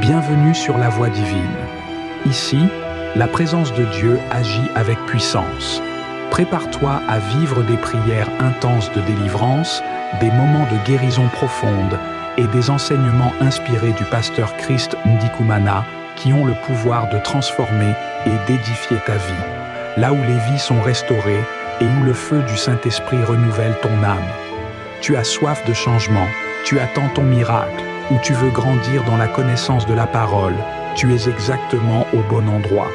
Bienvenue sur la Voie divine. Ici, la présence de Dieu agit avec puissance. Prépare-toi à vivre des prières intenses de délivrance, des moments de guérison profonde et des enseignements inspirés du pasteur Christ Ndikumana qui ont le pouvoir de transformer et d'édifier ta vie, là où les vies sont restaurées et où le feu du Saint-Esprit renouvelle ton âme. Tu as soif de changement, tu attends ton miracle, ou tu veux grandir dans la connaissance de la parole, tu es exactement au bon endroit.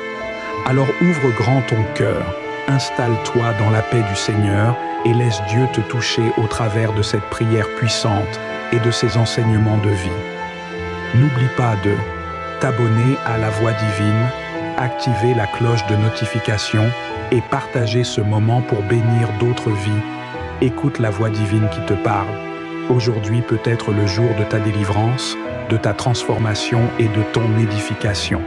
Alors ouvre grand ton cœur, installe-toi dans la paix du Seigneur et laisse Dieu te toucher au travers de cette prière puissante et de ses enseignements de vie. N'oublie pas de t'abonner à la Voie divine, activer la cloche de notification et partager ce moment pour bénir d'autres vies. Écoute la Voix divine qui te parle. Aujourd'hui peut être le jour de ta délivrance, de ta transformation et de ton édification.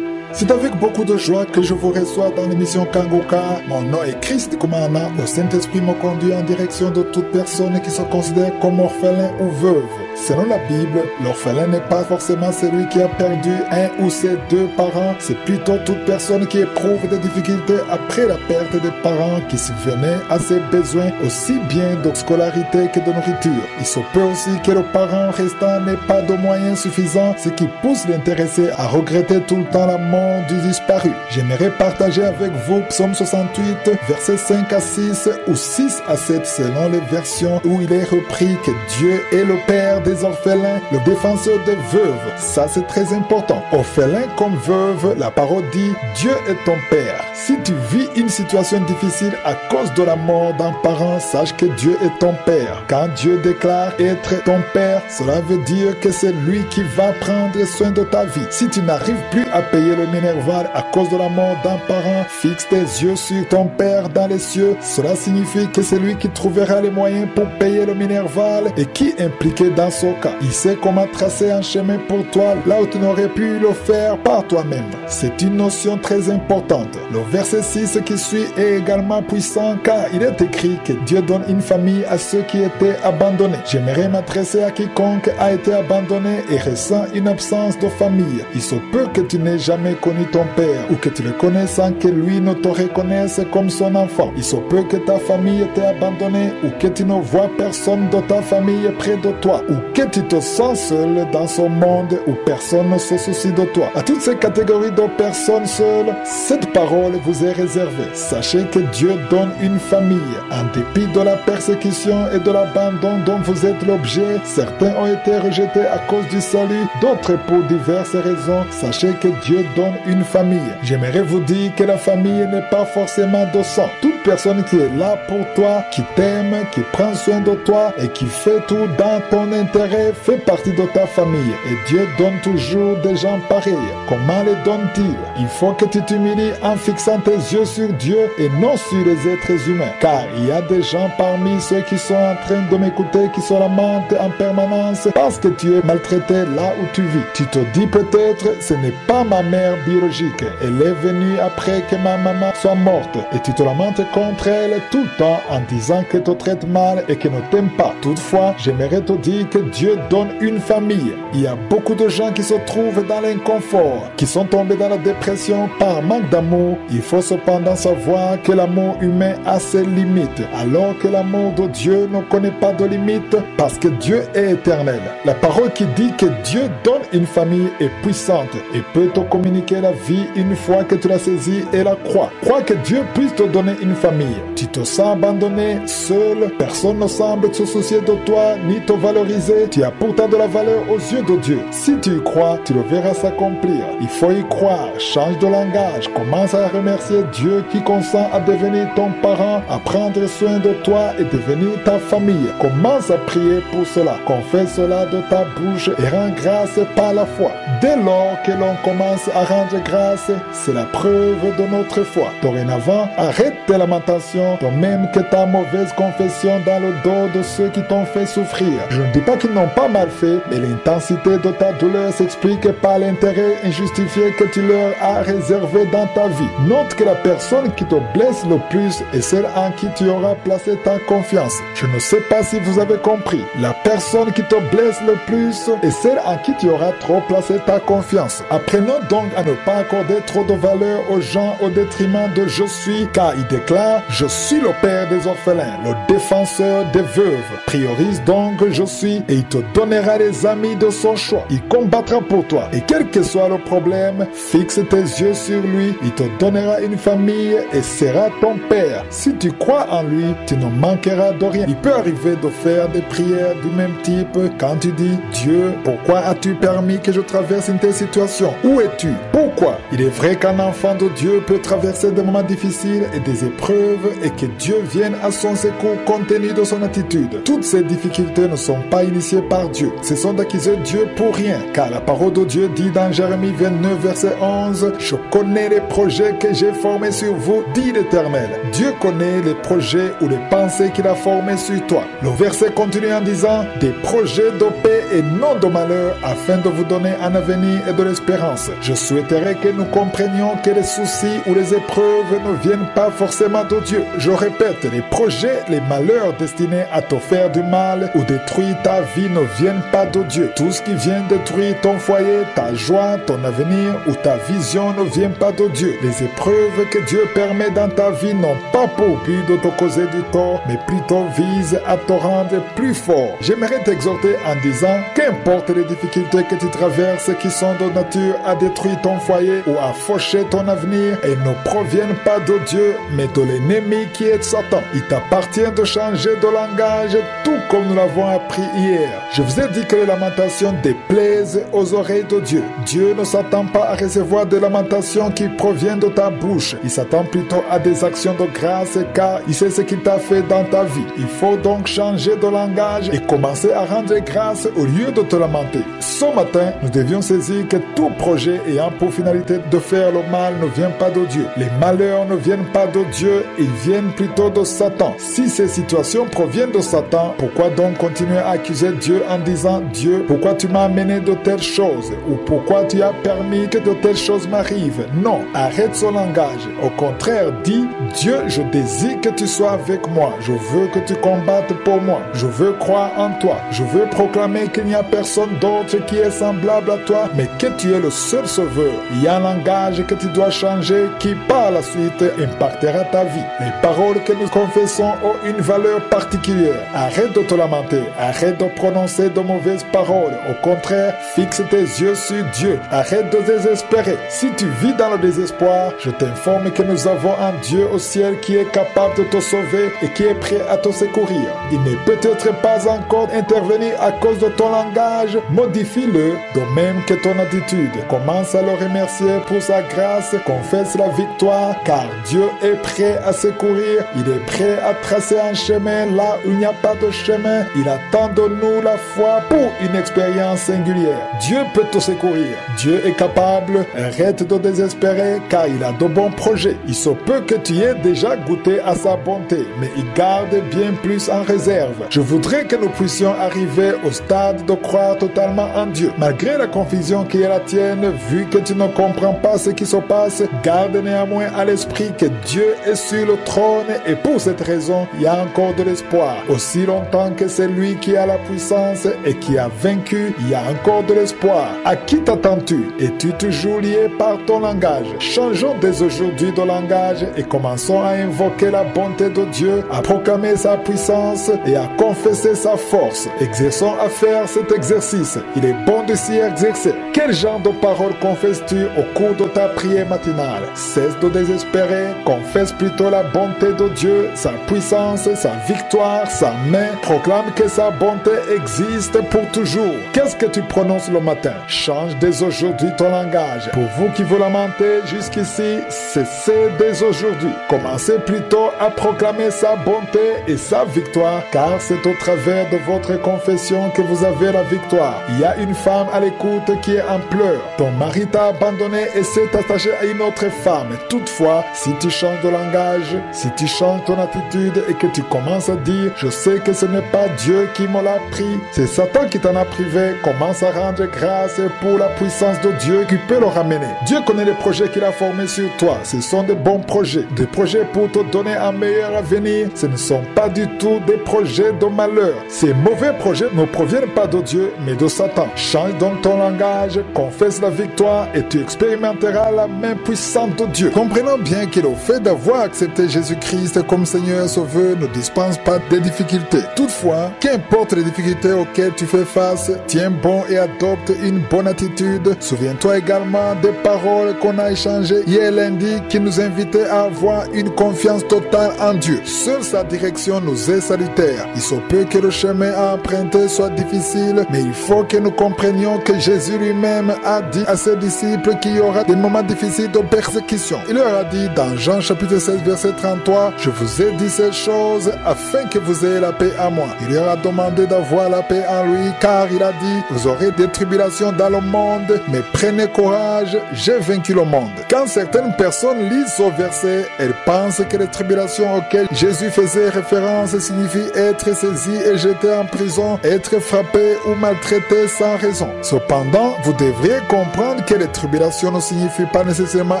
C'est avec beaucoup de joie que je vous reçois dans l'émission Kangoka. Mon nom est Christ Ndikumana. Le Saint-Esprit me conduit en direction de toute personne qui se considère comme orphelin ou veuve. Selon la Bible, l'orphelin n'est pas forcément celui qui a perdu un ou ses deux parents. C'est plutôt toute personne qui éprouve des difficultés après la perte des parents, qui subvenait à ses besoins aussi bien de scolarité que de nourriture. Il se peut aussi que le parent restant n'ait pas de moyens suffisants, ce qui pousse l'intéressé à regretter tout le temps la mort du disparu. J'aimerais partager avec vous Psaume 68, versets 5 à 6 ou 6 à 7 selon les versions où il est repris que Dieu est le Père des orphelins, le défenseur des veuves. Ça, c'est très important. Orphelin comme veuve, la parole dit Dieu est ton Père. Si tu vis une situation difficile à cause de la mort d'un parent, sache que Dieu est ton Père. Quand Dieu déclare être ton Père, cela veut dire que c'est lui qui va prendre soin de ta vie. Si tu n'arrives plus à payer le minerval à cause de la mort d'un parent, fixe tes yeux sur ton Père dans les cieux. Cela signifie que c'est lui qui trouvera les moyens pour payer le minerval et qui est impliqué dans ce cas. Il sait comment tracer un chemin pour toi là où tu n'aurais pu le faire par toi-même. C'est une notion très importante. Le verset 6 qui suit est également puissant car il est écrit que Dieu donne une famille à ceux qui étaient abandonnés. J'aimerais m'adresser à quiconque a été abandonné et ressent une absence de famille. Il se peut que tu n'aies jamais connu ton père ou que tu le connais sans que lui ne te reconnaisse comme son enfant. Il se peut que ta famille t'ait abandonné ou que tu ne vois personne de ta famille près de toi ou que tu te sens seul dans ce monde où personne ne se soucie de toi. À toutes ces catégories de personnes seules, cette parole vous est réservée. Sachez que Dieu donne une famille. En dépit de la persécution et de l'abandon dont vous êtes l'objet, certains ont été rejetés à cause du salut, d'autres pour diverses raisons. Sachez que Dieu donne une famille. J'aimerais vous dire que la famille n'est pas forcément de sang. Toute personne qui est là pour toi, qui t'aime, qui prend soin de toi et qui fait tout dans ton intérêt fait partie de ta famille. Et Dieu donne toujours des gens pareils. Comment les donne-t-il? Il faut que tu t'humilies en fixant tes yeux sur Dieu et non sur les êtres humains. Car il y a des gens parmi ceux qui sont en train de m'écouter qui se lamentent en permanence parce que tu es maltraité là où tu vis. Tu te dis peut-être, ce n'est pas ma mère biologique. Elle est venue après que ma maman soit morte. Et tu te lamentes contre elle tout le temps en disant qu'elle te traite mal et qu'elle ne t'aime pas. Toutefois, j'aimerais te dire que Dieu donne une famille. Il y a beaucoup de gens qui se trouvent dans l'inconfort, qui sont tombés dans la dépression par manque d'amour. Il faut cependant savoir que l'amour humain a ses limites, alors que l'amour de Dieu ne connaît pas de limites parce que Dieu est éternel. La parole qui dit que Dieu donne une famille est puissante et peut te communiquer la vie une fois que tu la saisis et la crois. Crois que Dieu puisse te donner une famille. Tu te sens abandonné, seul, personne ne semble se soucier de toi ni te valoriser. Tu as pourtant de la valeur aux yeux de Dieu. Si tu y crois, tu le verras s'accomplir. Il faut y croire. Change de langage. Commence à remercier Dieu qui consent à devenir ton parent, à prendre soin de toi et devenir ta famille. Commence à prier pour cela. Confesse cela de ta bouche et rends grâce par la foi. Dès lors que l'on commence à rendre grâce, c'est la preuve de notre foi. Dorénavant, arrête de la lamentations, de même que ta mauvaise confession dans le dos de ceux qui t'ont fait souffrir. Je ne dis pas qu'ils n'ont pas mal fait, mais l'intensité de ta douleur s'explique par l'intérêt injustifié que tu leur as réservé dans ta vie. Note que la personne qui te blesse le plus est celle en qui tu auras placé ta confiance. Je ne sais pas si vous avez compris. La personne qui te blesse le plus est celle en qui tu auras trop placé ta confiance. Apprenons donc à ne pas accorder trop de valeur aux gens au détriment de je suis, car il déclare je suis le père des orphelins, le défenseur des veuves. Priorise donc je suis et il te donnera les amis de son choix. Il combattra pour toi et quel que soit le problème, fixe tes yeux sur lui. Il te donnera une famille et sera ton père. Si tu crois en lui, tu ne manqueras de rien. Il peut arriver de faire des prières du même type quand tu dis Dieu, pourquoi as-tu permis que je traverse une telle situation? Où es-tu? Pourquoi? Il est vrai qu'un enfant de Dieu peut traverser des moments difficiles et des épreuves et que Dieu vienne à son secours compte tenu de son attitude. Toutes ces difficultés ne sont pas initiées par Dieu. Ce sont d'accuser Dieu pour rien, car la parole de Dieu dit dans Jérémie 29 verset 11, je connais les projets que j'ai formés sur vous, dit l'Éternel. Dieu connaît les projets ou les pensées qu'il a formés sur toi. Le verset continue en disant, des projets de paix et non de malheur, afin de vous donner un avenir et de l'espérance. Je souhaiterais que nous comprenions que les soucis ou les épreuves ne viennent pas forcément de Dieu. Je répète, les projets, les malheurs destinés à te faire du mal ou détruire ta vie ne viennent pas de Dieu. Tout ce qui vient détruire ton foyer, ta joie, ton avenir ou ta vision ne vient pas de Dieu. Les épreuves que Dieu permet dans ta vie n'ont pas pour but de te causer du tort, mais plutôt visent à te rendre plus fort. J'aimerais t'exhorter en disant, qu'importe les difficultés que tu traverses qui sont de nature à détruire ton foyer ou à faucher ton avenir, elles ne proviennent pas de Dieu, mais de l'ennemi qui est Satan. Il t'appartient de changer de langage, tout comme nous l'avons appris hier. Je vous ai dit que les lamentations déplaisent aux oreilles de Dieu. Dieu ne s'attend pas à recevoir des lamentations qui proviennent de ta bouche. Il s'attend plutôt à des actions de grâce, car il sait ce qu'il t'a fait dans ta vie. Il faut donc changer de langage et commencer à rendre grâce au lieu de te lamenter. Ce matin, nous devions saisir que tout projet ayant pour finalité de faire le mal ne vient pas de Dieu. Les malheurs ne viennent pas de Dieu, ils viennent plutôt de Satan. Si ces situations proviennent de Satan, pourquoi donc continuer à accuser Dieu en disant Dieu, pourquoi tu m'as amené de telles choses? Ou pourquoi tu as permis que de telles choses m'arrivent? Non, arrête ce langage. Au contraire, dis Dieu, je désire que tu sois avec moi. Je veux que tu combattes pour moi. Je veux croire en toi. Je veux proclamer qu'il n'y a personne d'autre qui est semblable à toi, mais que tu es le seul sauveur. Il y a un langage que tu dois changer qui par la suite impactera ta vie. Les paroles que nous confessons ont une valeur particulière. Arrête de te lamenter. Arrête de prononcer de mauvaises paroles. Au contraire, fixe tes yeux sur Dieu. Arrête de désespérer. Si tu vis dans le désespoir, je t'informe que nous avons un Dieu au ciel qui est capable de te sauver et qui est prêt à te secourir. Il n'est peut-être pas encore intervenu à cause de ton langage. Modifie-le de même que ton attitude. Commence à le remercier pour sa grâce. Confesse la victoire, car Dieu est prêt à secourir. Il est prêt à tracer un chemin là où il n'y a pas de chemin. Il attend de nous la foi pour une expérience singulière. Dieu peut te secourir. Dieu est capable. Arrête de désespérer, car il a de bons projets. Il se peut que tu aies déjà goûté à sa bonté, mais il garde bien plus en réserve. Je voudrais que nous puissions arriver au stade de croire totalement en Dieu. Malgré la confusion qui est la tienne, vu que tu ne comprends pas ce qui se passe, garde néanmoins à l'esprit que Dieu est sur le trône et pour cette raison, il y a encore de l'espoir. Aussi longtemps que c'est lui qui a la puissance et qui a vaincu, il y a encore de l'espoir. À qui t'attends-tu? Es-tu toujours lié par ton langage? Changeons dès aujourd'hui de langage et commençons à invoquer la bonté de Dieu, à proclamer sa puissance et à confesser sa force. Exerçons à faire cet exercice. Il est bon de s'y exercer. Quel genre de paroles confesses-tu au cours de ta prière matinale? Cesse de désespérer. Confesse plutôt la bonté de Dieu, sa puissance, sa victoire, sa main. Proclame que sa bonté existe pour toujours. Qu'est-ce que tu prononces le matin? Change dès aujourd'hui aujourd'hui ton langage. Pour vous qui vous lamentez jusqu'ici, cessez dès aujourd'hui. Commencez plutôt à proclamer sa bonté et sa victoire, car c'est au travers de votre confession que vous avez la victoire. Il y a une femme à l'écoute qui est en pleurs. Ton mari t'a abandonné et s'est attaché à une autre femme. Toutefois, si tu changes de langage, si tu changes ton attitude et que tu commences à dire « Je sais que ce n'est pas Dieu qui me l'a pris, c'est Satan qui t'en a privé », commence à rendre grâce pour la puissance de Dieu qui peut le ramener. Dieu connaît les projets qu'il a formés sur toi. Ce sont de bons projets. Des projets pour te donner un meilleur avenir. Ce ne sont pas du tout des projets de malheur. Ces mauvais projets ne proviennent pas de Dieu, mais de Satan. Change donc ton langage, confesse la victoire et tu expérimenteras la main puissante de Dieu. Comprenons bien que le fait d'avoir accepté Jésus-Christ comme Seigneur et Sauveur ne dispense pas des difficultés. Toutefois, qu'importe les difficultés auxquelles tu fais face, tiens bon et adopte une bonne attitude. Souviens-toi également des paroles qu'on a échangées hier lundi qui nous invitaient à avoir une confiance totale en Dieu. Seule sa direction nous est salutaire. Il se peut que le chemin à emprunter soit difficile, mais il faut que nous comprenions que Jésus lui-même a dit à ses disciples qu'il y aura des moments difficiles de persécution. Il leur a dit dans Jean chapitre 16 verset 33, « Je vous ai dit ces choses afin que vous ayez la paix en moi. » Il leur a demandé d'avoir la paix en lui, car il a dit, « Vous aurez des tribulations dans le monde, mais prenez courage, j'ai vaincu le monde. » Quand certaines personnes lisent ce verset, elles pensent que les tribulations auxquelles Jésus faisait référence signifient être saisi et jeté en prison, être frappé ou maltraité sans raison. Cependant, vous devriez comprendre que les tribulations ne signifient pas nécessairement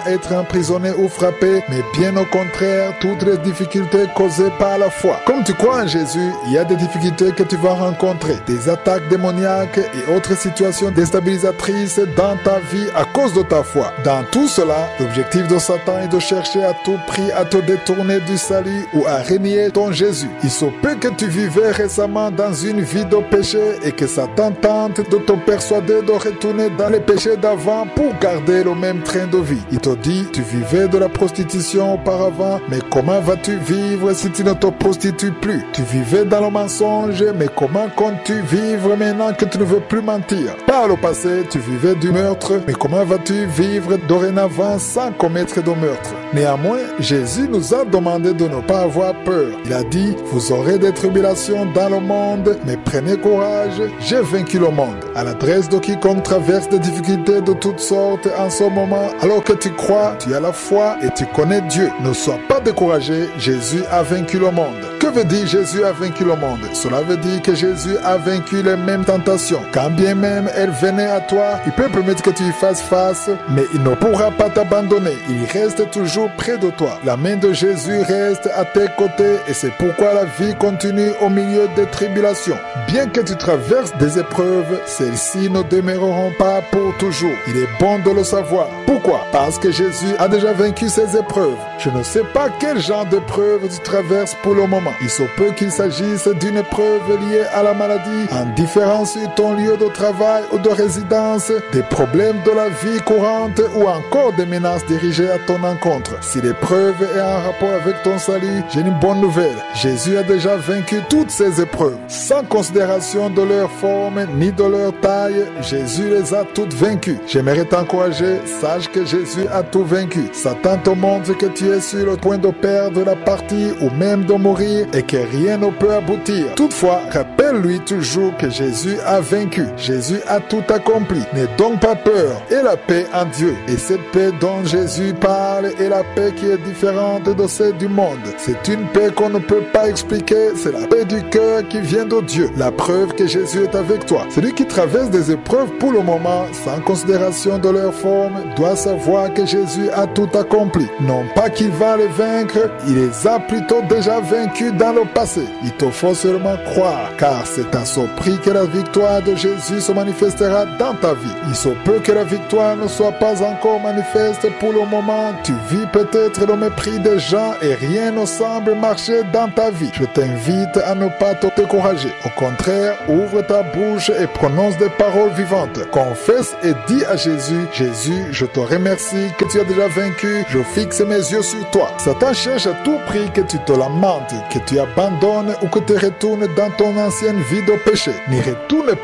être emprisonné ou frappé, mais bien au contraire, toutes les difficultés causées par la foi. Comme tu crois en Jésus, il y a des difficultés que tu vas rencontrer, des attaques démoniaques et autres situations déstabilisatrices dans ta vie à cause de ta foi. Dans tout cela, l'objectif de Satan est de chercher à tout prix à te détourner du salut ou à renier ton Jésus. Il se peut que tu vivais récemment dans une vie de péché et que Satan tente de te persuader de retourner dans les péchés d'avant pour garder le même train de vie. Il te dit, tu vivais de la prostitution auparavant, mais comment vas-tu vivre si tu ne te prostitues plus? Tu vivais dans le mensonge, mais comment comptes-tu vivre maintenant que tu ne veux plus mentir? Par le passé, tu vivais du meurtre, mais comment vas-tu vivre dorénavant sans commettre de meurtre? Néanmoins, Jésus nous a demandé de ne pas avoir peur. Il a dit, vous aurez des tribulations dans le monde, mais prenez courage, j'ai vaincu le monde. À l'adresse de quiconque traverse des difficultés de toutes sortes en ce moment, alors que tu crois, tu as la foi et tu connais Dieu. Ne sois pas découragé, Jésus a vaincu le monde. Que veut dire Jésus a vaincu le monde? Cela veut dire que Jésus a vaincu les mêmes tentations. Quand bien même elles venaient à toi, il peut permettre que tu y fasses face, mais il ne pourra pas t'abandonner. Il reste toujours près de toi. La main de Jésus reste à tes côtés et c'est pourquoi la vie continue au milieu des tribulations. Bien que tu traverses des épreuves, celles-ci ne demeureront pas pour toujours. Il est bon de le savoir. Pourquoi? Parce que Jésus a déjà vaincu ces épreuves. Je ne sais pas quel genre d'épreuve tu traverses pour le moment. Il se peut qu'il s'agisse d'une épreuve liée à la maladie, en différence sur ton lieu de travail ou de résidence, des problèmes de la vie courante ou encore des menaces dirigées à ton encontre. Si l'épreuve est en rapport avec ton salut, j'ai une bonne nouvelle. Jésus a déjà vaincu toutes ces épreuves. Sans considération de leur forme ni de leur taille, Jésus les a toutes vaincues. J'aimerais t'encourager, sache que Jésus a tout vaincu. Satan te montre que tu es sur le point de perdre la partie ou même de mourir et que rien ne peut aboutir. Toutefois, rappelle-lui toujours que Jésus a vaincu. Jésus a tout accompli. N'aie donc pas peur. Et la paix en Dieu. Et cette paix dont Jésus parle est la paix qui est différente de celle du monde. C'est une paix qu'on ne peut pas expliquer. C'est la paix du cœur qui vient de Dieu. La preuve que Jésus est avec toi. Celui qui traverse des épreuves pour le moment, sans considération de leur forme, doit savoir que Jésus a tout accompli. Non pas qu'il va les vaincre, il les a plutôt déjà vaincus dans le passé. Il te faut seulement croire, car c'est à ce prix que la victoire de Jésus se manifestera dans ta vie. Il se peut que la victoire ne soit pas encore manifeste pour le moment. Tu vis peut-être le mépris des gens et rien ne semble marcher dans ta vie. Je t'invite à ne pas te décourager. Au contraire, ouvre ta bouche et prononce des paroles vivantes. Confesse et dis à Jésus, Jésus, je te remercie que tu as déjà vaincu. Je fixe mes yeux sur toi. Satan cherche à tout prix que tu te lamentes, que tu abandonnes ou que tu retournes dans ton ancien ancienne vie de péché. Ne retourne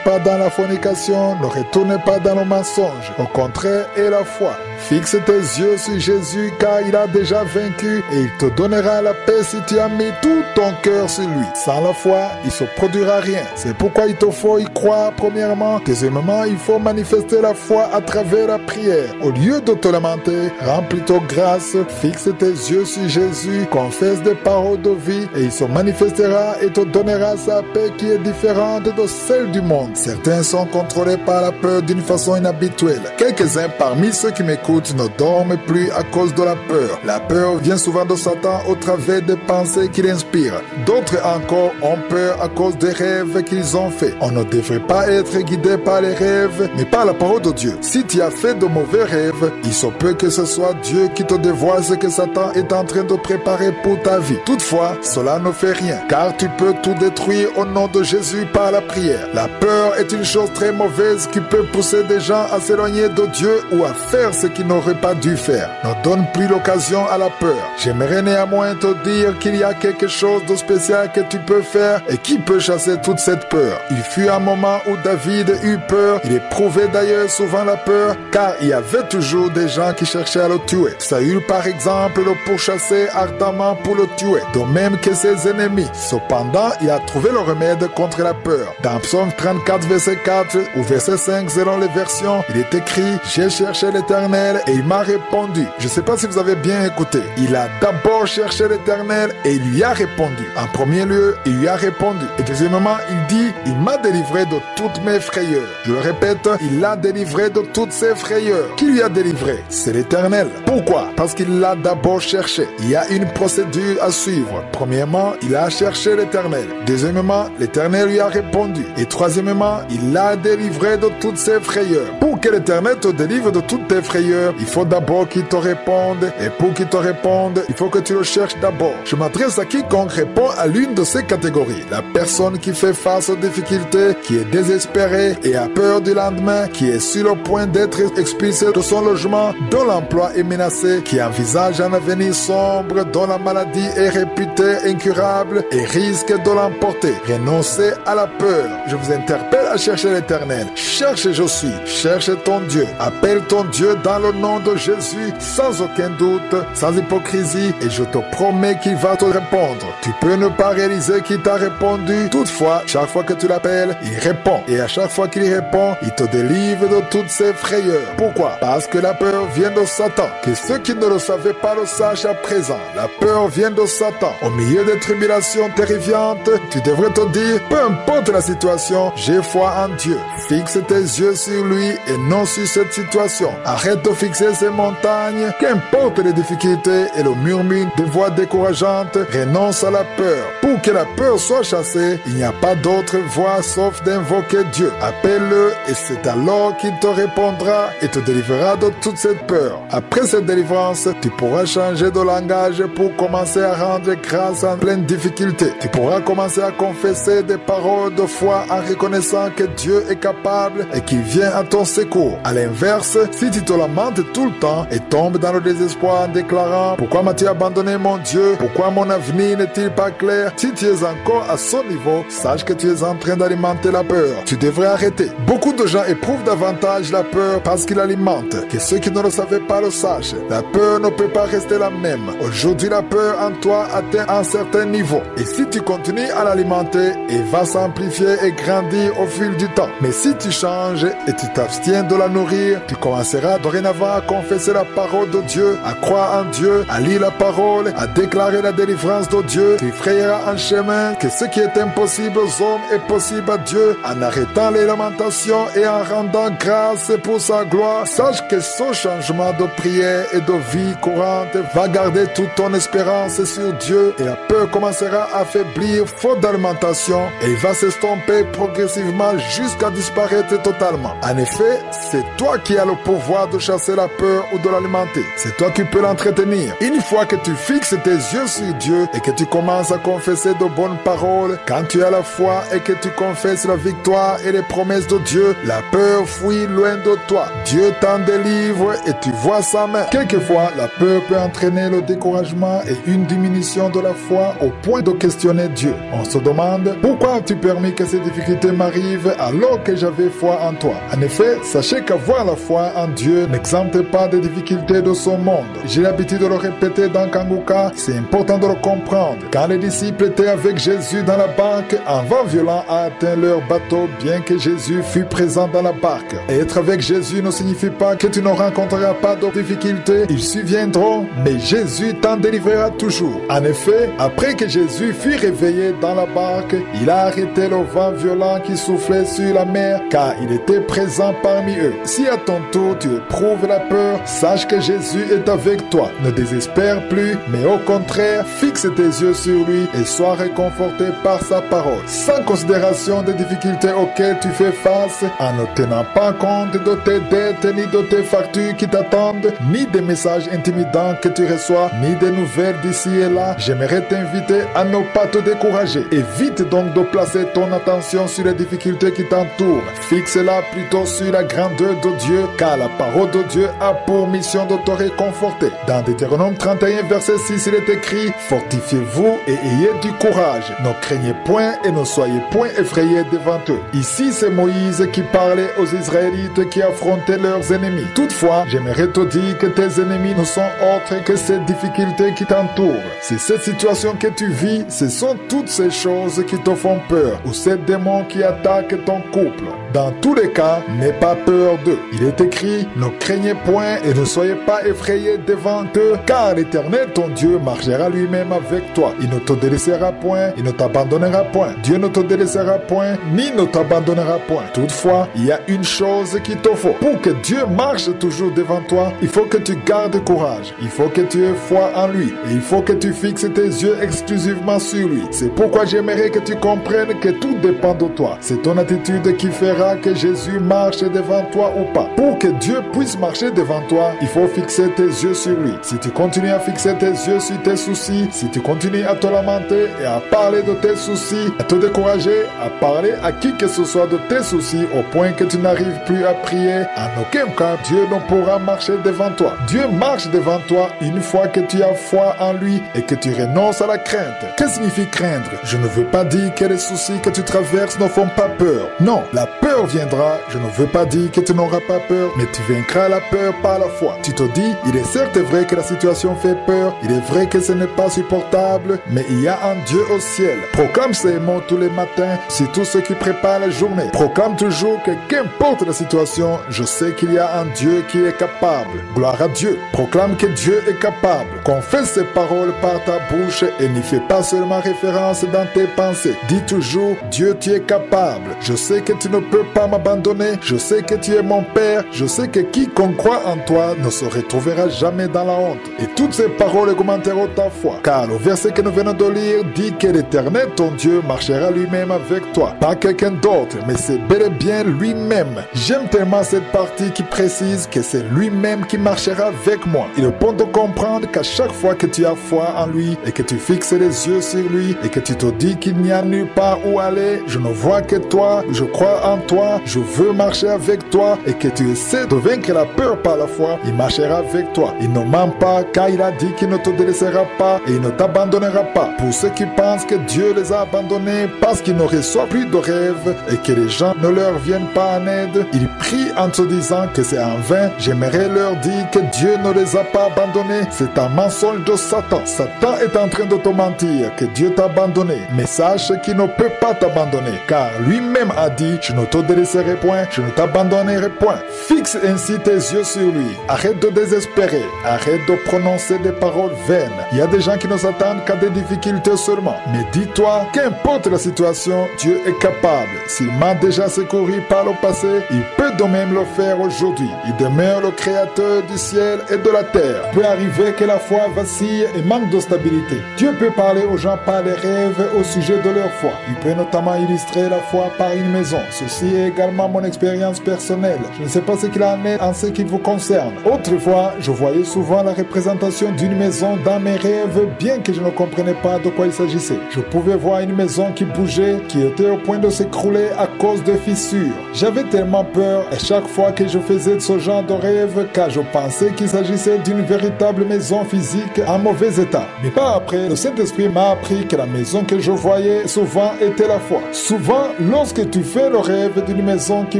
pas dans la fornication, ne retourne pas dans le mensonge. Au contraire, aie la foi. Fixe tes yeux sur Jésus car il a déjà vaincu et il te donnera la paix si tu as mis tout ton cœur sur lui. Sans la foi, il ne se produira rien. C'est pourquoi il te faut y croire premièrement. Deuxièmement, il faut manifester la foi à travers la prière. Au lieu de te lamenter, remplis ta grâce, fixe tes yeux sur Jésus, confesse des paroles de vie et il se manifestera et te donnera sa paix qui est différente de celle du monde. Certains sont contrôlés par la peur d'une façon inhabituelle. Quelques-uns parmi ceux qui m'écoutent ne dorment plus à cause de la peur. La peur vient souvent de Satan au travers des pensées qu'il inspire. D'autres encore ont peur à cause des rêves qu'ils ont faits. On ne devrait pas être guidé par les rêves, mais par la parole de Dieu. Si tu as fait de mauvais rêves, il se peut que ce soit Dieu qui te dévoile ce que Satan est en train de préparer pour ta vie. Toutefois, cela ne fait rien, car tu peux tout détruire au nom de Jésus par la prière. La peur est une chose très mauvaise qui peut pousser des gens à s'éloigner de Dieu ou à faire ce qu'ils n'auraient pas dû faire. Ne donne plus l'occasion à la peur. J'aimerais néanmoins te dire qu'il y a quelque chose de spécial que tu peux faire et qui peut chasser toute cette peur. Il fut un moment où David eut peur. Il éprouvait d'ailleurs souvent la peur car il y avait toujours des gens qui cherchaient à le tuer. Saül par exemple le pourchassait ardemment pour le tuer, de même que ses ennemis. Cependant, il a trouvé le remède contre la peur. Dans Psaume 34 verset 4 ou verset 5 selon les versions, il est écrit « J'ai cherché l'Éternel et il m'a répondu. » Je ne sais pas si vous avez bien écouté. Il a d'abord cherché l'Éternel et il lui a répondu. En premier lieu, il lui a répondu. Et deuxièmement, il dit « Il m'a délivré de toutes mes frayeurs. » Je le répète, il l'a délivré de toutes ses frayeurs. Qui lui a délivré? C'est l'Éternel. Pourquoi? Parce qu'il l'a d'abord cherché. Il y a une procédure à suivre. Premièrement, il a cherché l'Éternel. Deuxièmement, l'Éternel lui a répondu. Et troisièmement, il l'a délivré de toutes ses frayeurs. Pour que l'Éternel te délivre de toutes tes frayeurs, il faut d'abord qu'il te réponde. Et pour qu'il te réponde, il faut que tu le cherches d'abord. Je m'adresse à quiconque répond à l'une de ces catégories. La personne qui fait face aux difficultés, qui est désespérée et a peur du lendemain, qui est sur le point d'être expulsée de son logement, dont l'emploi est menacé, qui envisage un avenir sombre, dont la maladie est réputée incurable et risque de l'emporter. Renoncez à la peur. Je vous interpelle à chercher l'Éternel. Cherche je suis. Cherche ton Dieu. Appelle ton Dieu dans le nom de Jésus, sans aucun doute, sans hypocrisie, et je te promets qu'il va te répondre. Tu peux ne pas réaliser qu'il t'a répondu. Toutefois, chaque fois que tu l'appelles, il répond. Et à chaque fois qu'il répond, il te délivre de toutes ses frayeurs. Pourquoi? Parce que la peur vient de Satan. Que ceux qui ne le savaient pas le sachent à présent. La peur vient de Satan. Au milieu des tribulations terrifiantes, tu devrais te dire, peu importe la situation, j'ai foi en Dieu. Fixe tes yeux sur lui et non sur cette situation. Arrête de fixer ces montagnes. Qu'importe les difficultés et le murmure de voix décourageantes, renonce à la peur. Pour que la peur soit chassée, il n'y a pas d'autre voie sauf d'invoquer Dieu. Appelle-le et c'est alors qu'il te répondra et te délivrera de toute cette peur. Après cette délivrance, tu pourras changer de langage pour commencer à rendre grâce en pleine difficulté. Tu pourras commencer à confesser des paroles de foi en reconnaissant que Dieu est capable et qu'il vient à ton secours. À l'inverse, si tu te lamentes tout le temps et tombes dans le désespoir en déclarant « Pourquoi m'as-tu abandonné mon Dieu? Pourquoi mon avenir n'est-il pas clair ?» Si tu es encore à ce niveau, sache que tu es en train d'alimenter la peur. Tu devrais arrêter. Beaucoup de gens éprouvent davantage la peur parce qu'ils l'alimentent. Que ceux qui ne le savaient pas le sachent. La peur ne peut pas rester la même. Aujourd'hui, la peur en toi atteint un certain niveau. Et si tu continues à l'alimenter, elle va s'amplifier et grandir au fil du temps. Mais si tu changes et tu t'abstiens de la nourrir, tu commenceras dorénavant à confesser la parole de Dieu, à croire en Dieu, à lire la parole, à déclarer la délivrance de Dieu. Tu frayeras un chemin que ce qui est impossible aux hommes est possible à Dieu en arrêtant les lamentations et en rendant grâce pour sa gloire. Sache que ce changement de prière et de vie courante va garder toute ton espérance sur Dieu et la peur commencera à faiblir faute d'alimentation et il va s'estomper progressivement jusqu'à disparaître totalement. En effet, c'est toi qui as le pouvoir de chasser chasser la peur ou de l'alimenter. C'est toi qui peux l'entretenir. Une fois que tu fixes tes yeux sur Dieu et que tu commences à confesser de bonnes paroles, quand tu as la foi et que tu confesses la victoire et les promesses de Dieu, la peur fuit loin de toi. Dieu t'en délivre et tu vois sa main. Quelquefois, la peur peut entraîner le découragement et une diminution de la foi au point de questionner Dieu. On se demande, pourquoi as-tu permis que ces difficultés m'arrivent alors que j'avais foi en toi? En effet, sachez qu'avoir la foi en Dieu n'exempte pas des difficultés de ce monde. J'ai l'habitude de le répéter dans Kanguka, c'est important de le comprendre. Quand les disciples étaient avec Jésus dans la barque, un vent violent a atteint leur bateau bien que Jésus fût présent dans la barque. Être avec Jésus ne signifie pas que tu ne rencontreras pas de difficultés. Ils surviendront, mais Jésus t'en délivrera toujours. En effet, après que Jésus fut réveillé dans la barque, il a arrêté le vent violent qui soufflait sur la mer, car il était présent parmi eux. Si à ton tour tu éprouves la peur, sache que Jésus est avec toi. Ne désespère plus, mais au contraire, fixe tes yeux sur lui et sois réconforté par sa parole. Sans considération des difficultés auxquelles tu fais face, en ne tenant pas compte de tes dettes, ni de tes factures qui t'attendent, ni des messages intimidants que tu reçois, ni des nouvelles d'ici et là, j'aimerais t'inviter à ne pas te décourager. Évite donc de placer ton attention sur les difficultés qui t'entourent. Fixe-la plutôt sur la grandeur de Dieu, car la parole de Dieu a pour mission de te réconforter. Dans Deutéronome 31, verset 6, il est écrit: fortifiez-vous et ayez du courage. Ne craignez point et ne soyez point effrayés devant eux. Ici, c'est Moïse qui parlait aux Israélites qui affrontaient leurs ennemis. Toutefois, j'aimerais te dire que tes ennemis ne sont autres que ces difficultés qui t'entourent. C'est cette situation que tu vis, ce sont toutes ces choses qui te font peur, ou ces démons qui attaquent ton couple. Dans tous les cas, n'aie pas peur d'eux. Il est écrit: ne craignez point et ne soyez pas effrayés devant eux, car l'Éternel ton Dieu marchera lui-même avec toi. Il ne te délaissera point, il ne t'abandonnera point. Dieu ne te délaissera point, ni ne t'abandonnera point. Toutefois, il y a une chose qu'il te faut. Pour que Dieu marche toujours devant toi, il faut que tu gardes courage. Il faut que tu aies foi en lui. Et il faut que tu fixes tes yeux exclusivement sur lui. C'est pourquoi j'aimerais que tu comprennes que tout dépend de toi. C'est ton attitude qui fera que Jésus marche devant toi ou pas. Pour que Dieu puisse marcher devant toi, il faut fixer tes yeux sur lui. Si tu continues à fixer tes yeux sur tes soucis, si tu continues à te lamenter et à parler de tes soucis, à te décourager, à parler à qui que ce soit de tes soucis au point que tu n'arrives plus à prier, en aucun cas Dieu ne pourra marcher devant toi. Dieu marche devant toi une fois que tu as foi en lui et que tu renonces à la crainte. Que signifie craindre? Je ne veux pas dire que les soucis que tu traverses ne font pas peur. Non, la peur viendra. Je ne veux pas dire que tu n'auras pas peur, mais tu vaincras la peur par la foi. Tu te dis, il est certes vrai que la situation fait peur, il est vrai que ce n'est pas supportable, mais il y a un Dieu au ciel. Proclame ces mots tous les matins sur tous ceux qui préparent la journée. Proclame toujours que qu'importe la situation, je sais qu'il y a un Dieu qui est capable. Gloire à Dieu. Proclame que Dieu est capable. Confesse ces paroles par ta bouche et n'y fais pas seulement référence dans tes pensées. Dis toujours, Dieu, tu es capable. Je sais que tu ne peux pas m'abandonner. Je sais que tu es mon Père. Je sais que quiconque croit en toi ne se retrouvera jamais dans la honte. Et toutes ces paroles augmenteront ta foi. Car le verset que nous venons de lire dit que l'Éternel, ton Dieu, marchera lui-même avec toi. Pas quelqu'un d'autre, mais c'est bel et bien lui-même. J'aime tellement cette partie qui précise que c'est lui-même qui marchera avec moi. Il est bon de comprendre qu'à chaque fois que tu as foi en lui et que tu fixes les yeux sur lui et que tu te dis qu'il n'y a nulle part où aller, je ne vois que toi, je crois en toi, je veux marcher avec toi et que tu essaies de vaincre la peur par la foi, il marchera avec toi. Il ne ment pas car il a dit qu'il ne te délaissera pas et il ne t'abandonnera pas. Pour ceux qui pensent que Dieu les a abandonnés parce qu'ils ne reçoivent plus de rêves et que les gens ne leur viennent pas en aide, ils prient en se disant que c'est en vain. J'aimerais leur dire que Dieu ne les a pas abandonnés. C'est un mensonge de Satan. Satan est en train de te mentir que Dieu t'a abandonné. Mais sache qu'il ne peut pas t'abandonner car lui-même a dit: je ne te délaisserai point, je ne t'abandonnerai point. Fixe ainsi tes yeux sur lui. Arrête de désespérer. Arrête de prononcer des paroles vaines. Il y a des gens qui ne s'attendent qu'à des difficultés seulement. Mais dis-toi, qu'importe la situation, Dieu est capable. S'il m'a déjà secouru par le passé, il peut de même le faire aujourd'hui. Il demeure le créateur du ciel et de la terre. Il peut arriver que la foi vacille et manque de stabilité. Dieu peut parler aux gens par les rêves au sujet de leur foi. Il peut notamment illustrer la foi par une maison. Ceci est également mon expérience personnelle. Je ne sais pas ce qu'il en est en ce ce qui vous concerne. Autrefois, je voyais souvent la représentation d'une maison dans mes rêves, bien que je ne comprenais pas de quoi il s'agissait. Je pouvais voir une maison qui bougeait, qui était au point de s'écrouler à cause de fissures. J'avais tellement peur à chaque fois que je faisais ce genre de rêve, car je pensais qu'il s'agissait d'une véritable maison physique en mauvais état. Mais pas après, le Saint-Esprit m'a appris que la maison que je voyais souvent était la foi. Souvent, lorsque tu fais le rêve d'une maison qui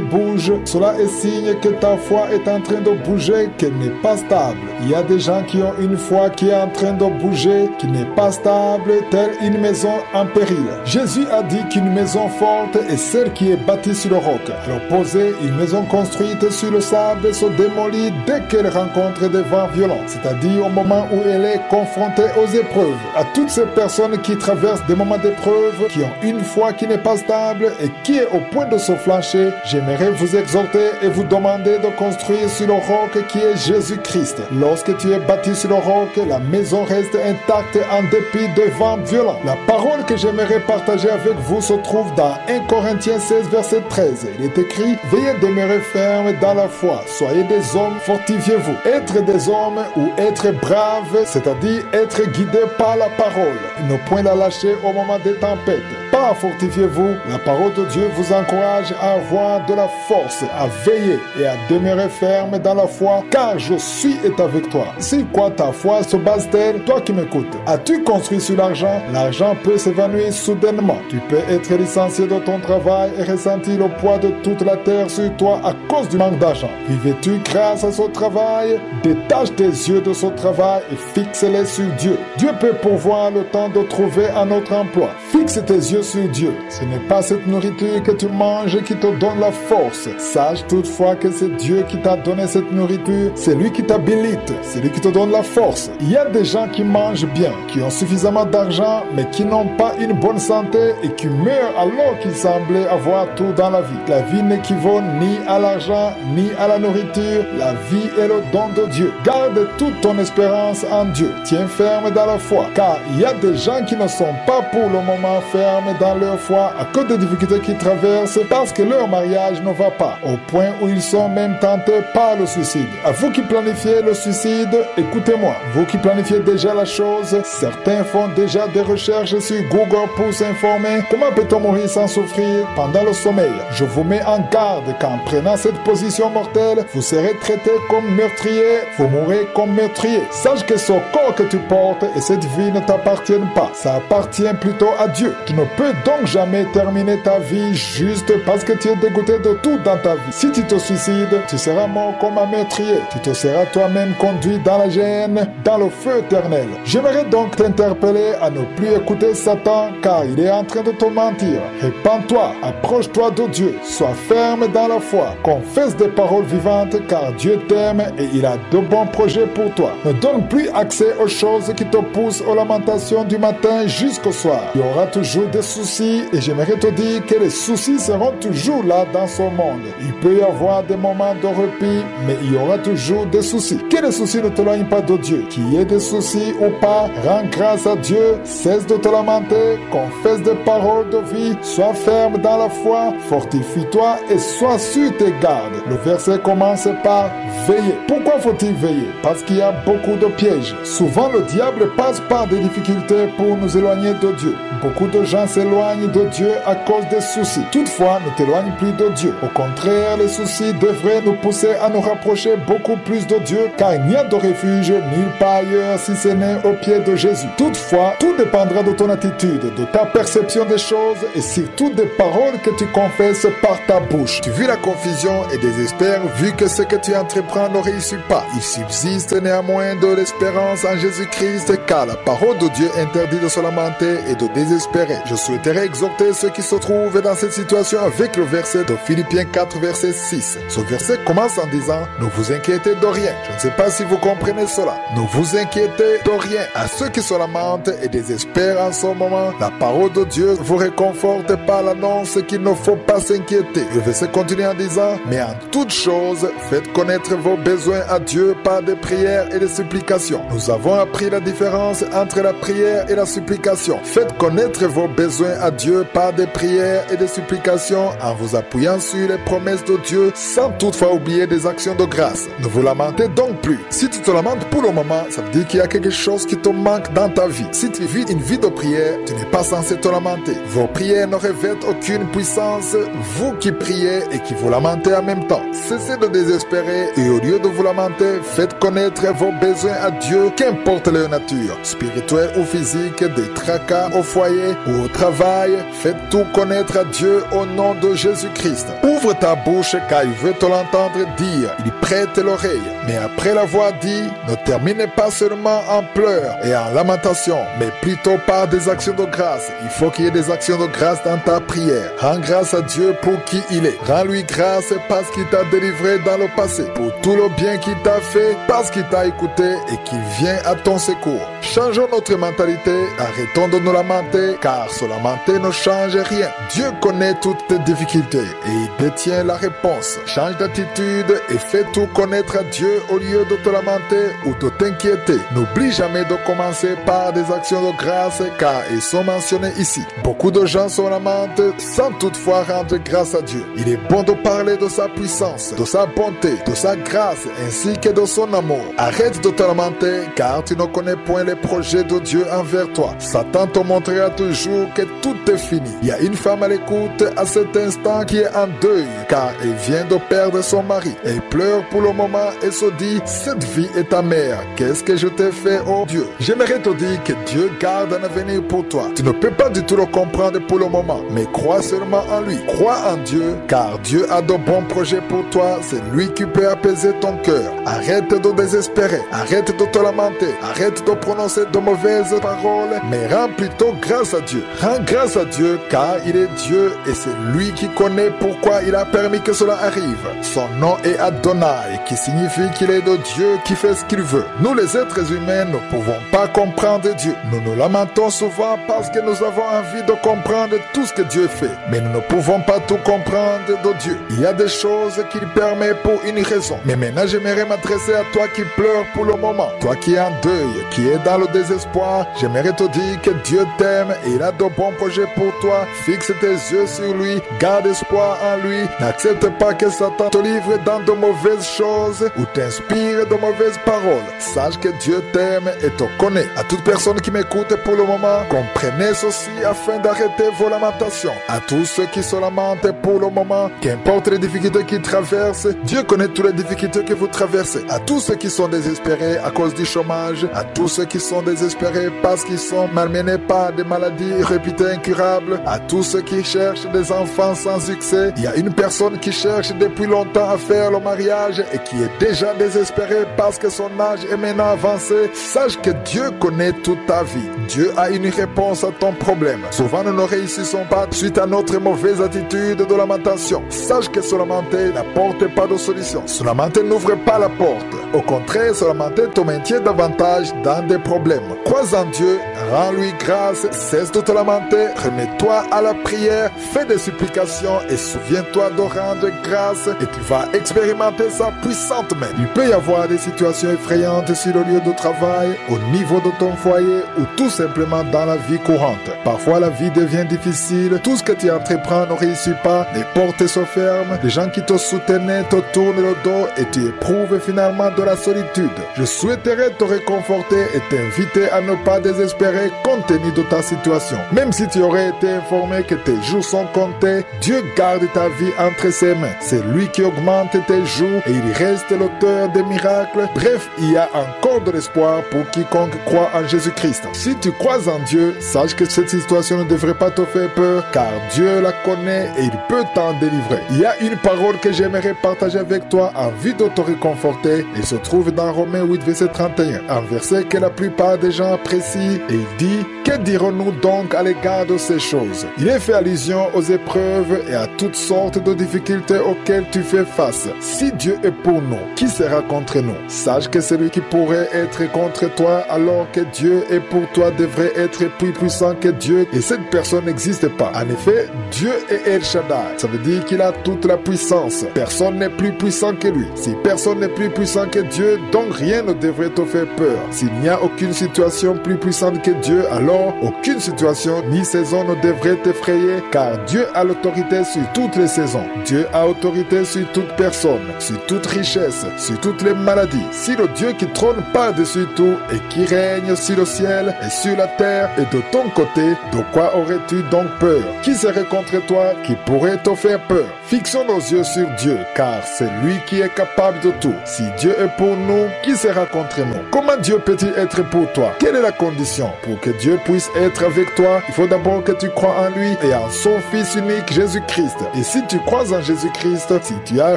bouge, cela est signe que ta foi est en train de bouger, qu'elle n'est pas stable. Il y a des gens qui ont une foi qui est en train de bouger, qui n'est pas stable, telle une maison en péril. Jésus a dit qu'une maison forte est celle qui est bâtie sur le roc. À l'opposé, une maison construite sur le sable se démolit dès qu'elle rencontre des vents violents, c'est-à-dire au moment où elle est confrontée aux épreuves. À toutes ces personnes qui traversent des moments d'épreuve, qui ont une foi qui n'est pas stable et qui est au point de se flancher, j'aimerais vous exhorter et vous demander de construire sur le roc qui est Jésus-Christ. Lorsque tu es bâti sur le roc, la maison reste intacte en dépit des vents violents. La parole que j'aimerais partager avec vous se trouve dans 1 Corinthiens 16, verset 13. Il est écrit: « Veuillez demeurer ferme dans la foi, soyez des hommes, fortifiez-vous. » Être des hommes ou être brave, c'est-à-dire être guidé par la parole. Ne point la lâcher au moment des tempêtes. Pas fortifiez-vous. La parole de Dieu vous encourage à avoir de la force, à veiller et à demeurer ferme dans la foi, car je suis avec toi. Si quoi ta foi se base-t-elle, toi qui m'écoutes? As-tu construit sur l'argent? L'argent peut s'évanouir soudainement. Tu peux être licencié de ton travail et ressentir le poids de toute la terre sur toi à cause du manque d'argent. Vivais-tu grâce à ce travail? Détache tes yeux de ce travail et fixe-les sur Dieu. Dieu peut pourvoir le temps de trouver un autre emploi. Fixe tes yeux sur Dieu. Ce n'est pas cette nourriture que tu manges qui te donne la force. Sache toutefois que c'est Dieu qui t'a donné cette nourriture. C'est lui qui t'habilite. C'est lui qui te donne la force. Il y a des gens qui mangent bien, qui ont suffisamment d'argent, mais qui n'ont pas une bonne santé et qui meurent alors qu'ils semblaient avoir tout dans la vie. La vie n'équivaut ni à l'argent, ni à la nourriture. La vie est le don de Dieu. Garde toute ton espérance en Dieu. Tiens ferme dans la foi, car il y a des gens qui ne sont pas pour le moment fermes dans leur foi à cause des difficultés qu'ils traversent parce que leur mariage ne va pas, au point où ils sont même tentés par le suicide. À vous qui planifiez le suicide, écoutez-moi. Vous qui planifiez déjà la chose, certains font déjà des recherches sur Google pour s'informer comment peut-on mourir sans souffrir pendant le sommeil. Je vous mets en garde qu'en prenant cette position mortelle, vous serez traité comme meurtrier, vous mourrez comme meurtrier. Sache que ce corps que tu portes et cette vie ne t'appartiennent pas. Ça appartient plutôt à Dieu. Tu ne peux donc jamais terminer ta vie juste parce que tu es dégoûté de tout dans ta vie. Si tu te suicides, tu seras mort comme un meurtrier. Tu te seras toi-même conduit dans la géhenne, dans le feu éternel. J'aimerais donc t'interpeller à ne plus écouter Satan, car il est en train de te mentir. Répands-toi, approche-toi de Dieu, sois ferme dans la foi, confesse des paroles vivantes, car Dieu t'aime et il a de bons projets pour toi. Ne donne plus accès aux choses qui te poussent aux lamentations du matin jusqu'au soir. Il y aura toujours des soucis et j'aimerais te dire que les soucis seront toujours là dans ce monde. Il peut y avoir des moments de repos, mais il y aura toujours des soucis. Que les soucis ne t'éloignent pas de Dieu. Qu'il y ait des soucis ou pas, rends grâce à Dieu, cesse de te lamenter, confesse des paroles de vie, sois ferme dans la foi, fortifie-toi et sois sur tes gardes. Le verset commence par veiller. Pourquoi faut-il veiller? Parce qu'il y a beaucoup de pièges. Souvent le diable passe par des difficultés pour nous éloigner de Dieu. Beaucoup de gens s'éloignent de Dieu à cause des soucis. Toutefois, ne t'éloigne plus de Dieu. Au contraire, les soucis devraient nous pousser à nous rapprocher beaucoup plus de Dieu, car il n'y a de refuge nulle part ailleurs si ce n'est au pied de Jésus. Toutefois, tout dépendra de ton attitude, de ta perception des choses et surtout des paroles que tu confesses par ta bouche. Tu vis la confusion et désespères vu que ce que tu entreprends ne réussit pas. Il subsiste néanmoins de l'espérance en Jésus-Christ, car la parole de Dieu interdit de se lamenter et de désespérer. Je souhaiterais exhorter ceux qui se trouvent dans cette situation avec le verset de Philippiens 4, verset 6. Ce verset commence en disant: ne vous inquiétez de rien. Je ne sais pas si vous comprenez cela. Ne vous inquiétez de rien. À ceux qui se lamentent et désespèrent en ce moment, la parole de Dieu vous réconforte par l'annonce qu'il ne faut pas s'inquiéter. Le verset continue en disant: mais en toutes choses, faites connaître vos besoins à Dieu par des prières et des supplications. Nous avons appris la différence entre la prière et la supplication. Faites connaître vos besoins à Dieu par des prières et des supplications en vous appuyant sur les promesses de Dieu sans toutefois oublier de des actions de grâce. Ne vous lamentez donc plus. Si tu te lamentes pour le moment, ça veut dire qu'il y a quelque chose qui te manque dans ta vie. Si tu vis une vie de prière, tu n'es pas censé te lamenter. Vos prières ne revêtent aucune puissance. Vous qui priez et qui vous lamentez en même temps, cessez de désespérer et au lieu de vous lamenter, faites connaître vos besoins à Dieu, qu'importe leur nature, spirituelle ou physique, des tracas au foyer ou au travail. Faites tout connaître à Dieu au nom de Jésus-Christ. Ouvre ta bouche car il veut te l'entendre dire. Il prête l'oreille. Mais après l'avoir dit, ne terminez pas seulement en pleurs et en lamentation, mais plutôt par des actions de grâce. Il faut qu'il y ait des actions de grâce dans ta prière. Rends grâce à Dieu pour qui il est. Rends-lui grâce parce qu'il t'a délivré dans le passé, pour tout le bien qu'il t'a fait, parce qu'il t'a écouté et qu'il vient à ton secours. Changeons notre mentalité, arrêtons de nous lamenter, car se lamenter ne change rien. Dieu connaît toutes tes difficultés et il détient la réponse. Change d'attitude et fais tout connaître à Dieu au lieu de te lamenter ou de t'inquiéter. N'oublie jamais de commencer par des actions de grâce, car ils sont mentionnés ici. Beaucoup de gens se lamentent sans toutefois rendre grâce à Dieu. Il est bon de parler de sa puissance, de sa bonté, de sa grâce, ainsi que de son amour. Arrête de te lamenter, car tu ne connais point les projets de Dieu envers toi. Satan te montrera toujours que tout est fini. Il y a une femme à l'écoute à cet instant qui est en deuil, car elle vient de perdre son mari. Elle pleure pour le moment et se dit, cette vie est amère. Qu'est-ce que je t'ai fait, oh Dieu? J'aimerais te dire que Dieu garde un avenir pour toi. Tu ne peux pas du tout le comprendre pour le moment, mais crois seulement en lui. Crois en Dieu, car Dieu a de bons projets pour toi. C'est lui qui peut apaiser ton cœur. Arrête de désespérer, arrête de te lamenter, arrête de prononcer de mauvaises paroles, mais rends plutôt grâce à Dieu. Rends grâce à Dieu, car il est Dieu et c'est lui qui connaît pourquoi il a permis que cela arrive. Son nom est Adonai, qui signifie qu'il est de Dieu qui fait ce qu'il veut. Nous les êtres humains ne pouvons pas comprendre Dieu. Nous nous lamentons souvent parce que nous avons envie de comprendre tout ce que Dieu fait, mais nous ne pouvons pas tout comprendre de Dieu. Il y a des choses qu'il permet pour une raison. Mais maintenant j'aimerais m'adresser à toi qui pleures pour le moment, toi qui es en deuil, qui est dans le désespoir. J'aimerais te dire que Dieu t'aime et il a de bons projets pour toi. Fixe tes yeux sur lui, garde espoir en lui. N'accepte pas que Satan te livre dans de mauvaises choses ou t'inspire de mauvaises paroles. Sache que Dieu t'aime et te connaît. À toute personne qui m'écoute pour le moment, comprenez ceci afin d'arrêter vos lamentations. À tous ceux qui se lamentent pour le moment, qu'importe les difficultés qu'ils traversent, Dieu connaît toutes les difficultés que vous traversez. À tous ceux qui sont désespérés à cause du chômage, à tous ceux qui sont désespérés parce qu'ils sont malmenés par des maladies réputées incurables, à tous ceux qui cherchent des enfants sans succès. Il y a une personne qui cherche depuis longtemps à faire le mariage et qui est déjà désespérée parce que son âge est maintenant avancé. Sache que Dieu connaît toute ta vie. Dieu a une réponse à ton problème. Souvent nous ne réussissons pas suite à notre mauvaise attitude de lamentation. Sache que se lamenter n'apporte pas de solution. Se lamenter n'ouvre pas la porte. Au contraire, se lamenter te maintient davantage dans des problèmes. Crois en Dieu, rends-lui grâce, cesse de te lamenter, remets-toi à la prière, fais des supplications et souviens-toi de rendre grâce et tu vas expérimenter sa puissante main. Il peut y avoir des situations effrayantes sur le lieu de travail, au niveau de ton foyer ou tout simplement dans la vie courante. Parfois la vie devient difficile, tout ce que tu entreprends ne réussit pas, les portes se ferment, les gens qui te soutenaient te tournent le dos et tu éprouves finalement de la solitude. Je souhaiterais te réconforter et t'inviter à ne pas désespérer compte tenu de ta situation. Même si tu aurais été informé que tes jours sont comptés, Dieu garde ta vie entre ses mains. C'est lui qui augmente tes jours et il reste l'auteur des miracles. Bref, il y a encore de l'espoir pour quiconque croit en Jésus-Christ. Si tu crois en Dieu, sache que cette situation ne devrait pas te faire peur, car Dieu la connaît et il peut t'en délivrer. Il y a une parole que j'aimerais partager avec toi en vue de te réconforter. Elle se trouve dans Romains 8, verset 31, un verset que la plupart des gens apprécient, et il dit: que dirons-nous donc à l'égard de ces choses? Il est fait allusion aux épreuves et à toutes sortes de difficultés auxquelles tu fais face. Si Dieu est pour nous, qui sera contre nous? Sache que celui qui pourrait être contre toi alors que Dieu est pour toi devrait être plus puissant que Dieu, et cette personne n'existe pas. En effet, Dieu est El Shaddai. Ça veut dire qu'il a toute la puissance. Personne n'est plus puissant que lui. Si personne n'est plus puissant que avec Dieu, donc rien ne devrait te faire peur. S'il n'y a aucune situation plus puissante que Dieu, alors aucune situation ni saison ne devrait t'effrayer, car Dieu a l'autorité sur toutes les saisons. Dieu a autorité sur toute personne, sur toute richesse, sur toutes les maladies. Si le Dieu qui trône par-dessus tout et qui règne sur le ciel et sur la terre est de ton côté, de quoi aurais-tu donc peur? Qui serait contre toi qui pourrait te faire peur? Fixons nos yeux sur Dieu, car c'est lui qui est capable de tout. Si Dieu est pour nous, qui sera contre nous? Comment Dieu peut-il être pour toi? Quelle est la condition? Pour que Dieu puisse être avec toi, il faut d'abord que tu crois en lui et en son Fils unique Jésus-Christ. Et si tu crois en Jésus-Christ, si tu as